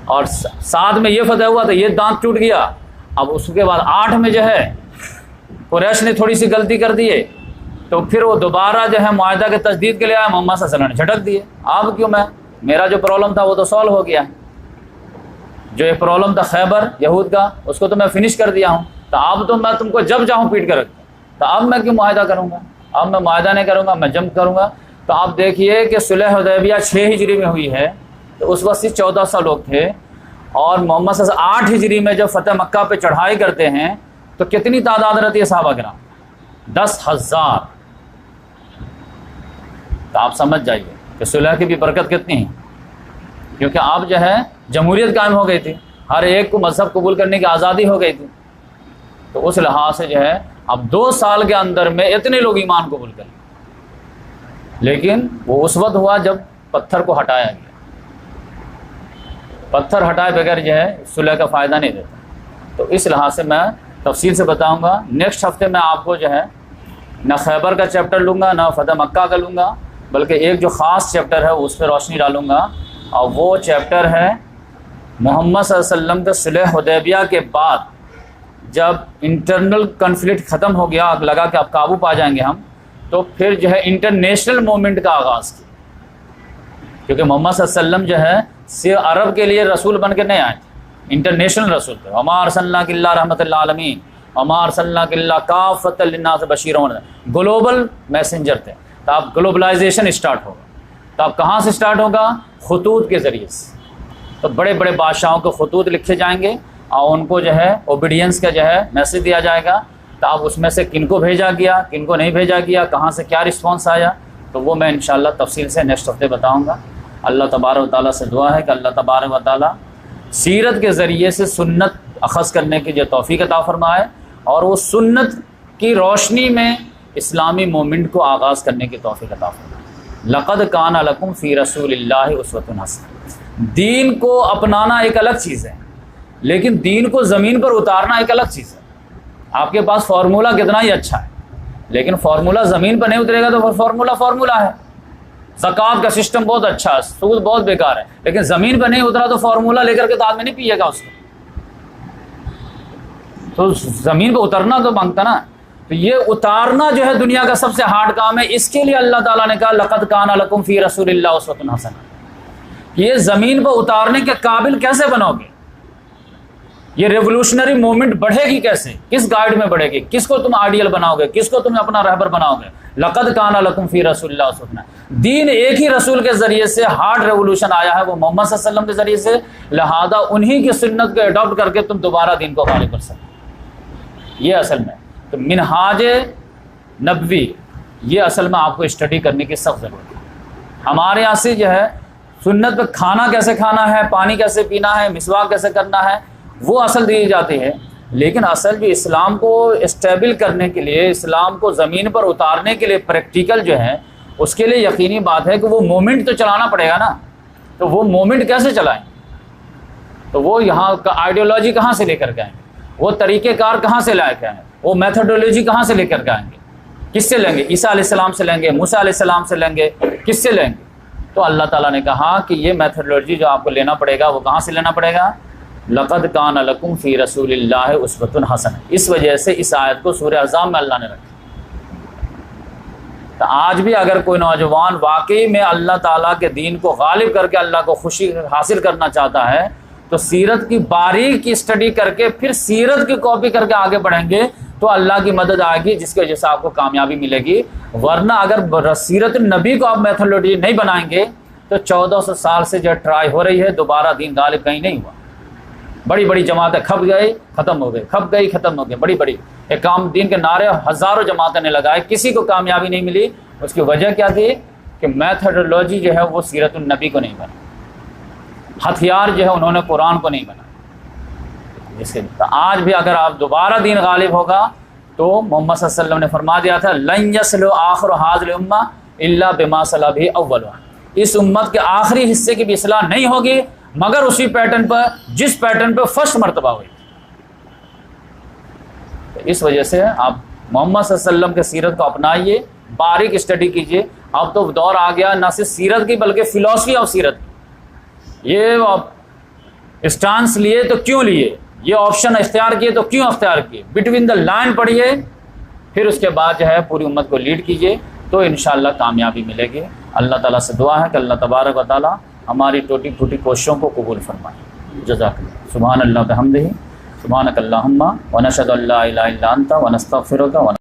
और 7 में ये फतह हुआ तो ये दांत टूट गया। अब उसके बाद 8 में जो है कुरैश ने थोड़ी सी गलती कर दी है, तो फिर वो दोबारा जो है मुआहदा के तजदीद के लिए आया, मोहम्मद सल्लल्लाहु अलैहि वसल्लम ने झटक दिए। अब क्यों, मेरा जो प्रॉब्लम था वो तो सॉल्व हो गया, जो एक प्रॉब्लम था खैबर यहूद का उसको तो मैं फिनिश कर दिया हूँ। तो अब तो मैं तुमको जब चाहूँ पीट कर रखता, तो अब मैं क्यों मुआहदा करूँगा? अब मैं मुआहदा नहीं करूँगा, मैं जंग करूँगा। तो आप देखिए कि सुलह हुदैबिया 6 हिजरी में हुई है, तो उस वक्त 1400 लोग थे। और मोहम्मद सल्लल्लाहु अलैहि वसल्लम 8 हिजरी में जब फतेह मक्का पे चढ़ाई करते हैं तो कितनी तादाद रहती है सहाबा किराम? 10,000। तो आप समझ जाइए कि सुलह की भी बरकत कितनी है, क्योंकि आप जो है जमहूरियत कायम हो गई थी, हर एक को मजहब कबूल करने की आज़ादी हो गई थी। तो उस लिहाज से जो है अब 2 साल के अंदर में इतने लोग ईमान कबूल कर लिए। लेकिन वो उस वक्त हुआ जब पत्थर को हटाया गया। पत्थर हटाए बगैर जो है सुलह का फ़ायदा नहीं देता। तो इस लिहाज से मैं तफसील से बताऊंगा। नेक्स्ट हफ्ते में आपको जो है ना खैबर का चैप्टर लूँगा ना फतह मक्का का लूँगा, बल्कि एक जो ख़ास चैप्टर है उस पर रोशनी डालूँगा, और वो चैप्टर है मोहम्मद सल्लल्लाहु अलैहि वसल्लम के सुलह हुदैबिया के बाद जब इंटरनल कन्फ्लिक्ट ख़त्म हो गया, लगा कि अब काबू पा जाएंगे हम, तो फिर जो है इंटरनेशनल मूवमेंट का आगाज़ किया। क्योंकि मोहम्मद सल्लल्लाहु अलैहि वसल्लम जो है सिर्फ अरब के लिए रसूल बन के नहीं आए थे, इंटरनेशनल रसूल थे। वमा अरसलनाका इल्ला रहमतल लिल आलमीन वमा अरसलनाका इल्ला काफ़तल लिन्नास बशीरन, ग्लोबल मैसेंजर थे। तो अब ग्लोबलाइजेशन स्टार्ट होगा। तो अब कहाँ से स्टार्ट होगा? खतूत के ज़रिए से। तो बड़े बड़े बादशाहों को खतूत लिखे जाएंगे और उनको जो है ओबीडियंस का जो है मैसेज दिया जाएगा। तो अब उसमें से किनको भेजा गया, किनको नहीं भेजा गया, कहाँ से क्या रिस्पॉन्स आया, तो वो मैं इंशाअल्लाह तफसील से नेक्स्ट हफ्ते बताऊँगा। अल्लाह तबारक व तआला से दुआ है कि अल्लाह तबारक व तआला सीरत के ज़रिए से सुन्नत अख़ज़ करने की जो तौफ़ीक़ अता फ़रमाए, और वो सुन्नत की रोशनी में इस्लामी मूवमेंट को आगाज़ करने की तौफ़ीक़ अता फ़रमाए। लक़द काना लकुम फ़ी रसूलिल्लाहि उस्वतुन हसना। दीन को अपनाना एक अलग चीज़ है, लेकिन दीन को ज़मीन पर उतारना एक अलग चीज़ है। आपके पास फार्मूला कितना ही अच्छा है, लेकिन फार्मूला ज़मीन पर नहीं उतरेगा तो फार्मूला है। ज़कात का सिस्टम बहुत अच्छा है, सूद बहुत बेकार है, लेकिन ज़मीन पर नहीं उतरा तो फार्मूला लेकर के तो आदमी नहीं पिएगा उसको। तो ज़मीन पर उतरना तो मांगता ना। तो ये उतारना जो है दुनिया का सबसे हार्ड काम है। इसके लिए अल्लाह ताला ने कहा लक़द काना लकुम फ़ी रसूलिल्लाहि उस्वतुन हसना। ये ज़मीन पर उतारने के काबिल कैसे बनोगे? ये रेवोल्यूशनरी मूवमेंट बढ़ेगी कैसे? किस गाइड में बढ़ेगी? किसको तुम आइडियल बनाओगे? किसको तुम अपना रहबर बनाओगे? लक़द काना लकुम फ़ी रसूलिल्लाहि उस्वतुन हसना। दीन एक ही रसूल के ज़रिए से हार्ड रेवोल्यूशन आया है, वो मोहम्मद सल्लल्लाहु अलैहि वसल्लम के ज़रिए से। लिहाजा उन्हीं की सुन्नत को अडॉप्ट करके तुम दोबारा दीन को गालिब कर सकते। ये असल में तो मिनहाज नबवी, ये असल में आपको स्टडी करने की सख्त ज़रूरत है। हमारे यहाँ से जो है सुन्नत पे खाना कैसे खाना है, पानी कैसे पीना है, मिसवाक कैसे करना है, वो असल दी जाती है। लेकिन असल भी इस्लाम को स्टेबल करने के लिए, इस्लाम को ज़मीन पर उतारने के लिए प्रैक्टिकल जो है, उसके लिए यकीनी बात है कि वो मोमेंट तो चलाना पड़ेगा ना। तो वो मोमेंट कैसे चलाएं? तो वो यहाँ का आइडियोलॉजी कहाँ से लेकर के आएंगे, वो तरीक़ेकार कहाँ से लाए के आएंगे, वो मेथोडोलॉजी कहाँ से लेकर के आएंगे, किससे लेंगे? ईसा अलैहिस्सलाम से लेंगे, मूसा अलैहिस्सलाम से लेंगे, किससे लेंगे? तो अल्लाह ताला ने कहा कि ये मेथोडोलॉजी जो आपको लेना पड़ेगा वो कहाँ से लेना पड़ेगा? लक़द काना लकुम फ़ी रसूलिल्लाहि उस्वतुन हसना। इस वजह से इस आयत को सूरह अहज़ाब में अल्लाह ने रखा। तो आज भी अगर कोई नौजवान वाकई में अल्लाह ताला के दीन को गालिब करके अल्लाह को खुशी हासिल करना चाहता है, तो सीरत की बारीक स्टडी करके फिर सीरत की कॉपी करके आगे बढ़ेंगे तो अल्लाह की मदद आएगी, जिसकी वजह से आपको कामयाबी मिलेगी। वरना अगर सीरत नबी को आप मेथोडोलॉजी नहीं बनाएंगे तो 1400 साल से जो ट्राई हो रही है, दोबारा दीन गालिब कहीं नहीं हुआ। बड़ी बड़ी जमातें खप गई, ख़त्म हो गई, खप गई, ख़त्म हो गई। बड़ी बड़ी एक काम दीन के नारे हज़ारों जमातें ने लगाए, किसी को कामयाबी नहीं मिली। उसकी वजह क्या थी कि मेथोडोलॉजी जो है वो सीरत नबी को नहीं बना, हथियार जो है उन्होंने कुरान को नहीं बना। इसके तो आज भी अगर आप दोबारा दीन गालिब होगा तो मोहम्मद सल्लल्लाहु अलैहि वसल्लम ने फरमा दिया था लन यसलु आखिर हाज़िल उम्मा इल्ला बिमा सला बिही अव्वलुहा। इस उम्मत के आखिरी हिस्से की भी इस्लाह नहीं होगी मगर उसी पैटर्न पर जिस पैटर्न पर फर्स्ट मरतबा हुई। तो इस वजह से आप मोहम्मद सल्लल्लाहु अलैहि वसल्लम के सीरत को अपनाइए, बारीक स्टडी कीजिए। अब तो दौर आ गया ना सिर्फ सीरत की बल्कि फिलॉसफी ऑफ सीरत की। ये स्टांस लिए तो क्यों लिए, ये ऑप्शन इख्तियार किए तो क्यों इख्तियार किए, बिटवीन द लाइन पढ़िए, फिर उसके बाद जो है पूरी उम्मत को लीड कीजिए, तो इंशाअल्लाह कामयाबी मिलेगी। अल्लाह ताला से दुआ है कि अल्लाह तबारक व तआला हमारी टूटी फूटी कोशिशों को कबूल फरमाए। जज़ाकल्लाह। सुभान अल्लाह बिहम्दिही, सुभानक अल्लाहुम्मा व नशहदु अल्ला इलाहा इल्ला अंता व नस्तगफिरुका व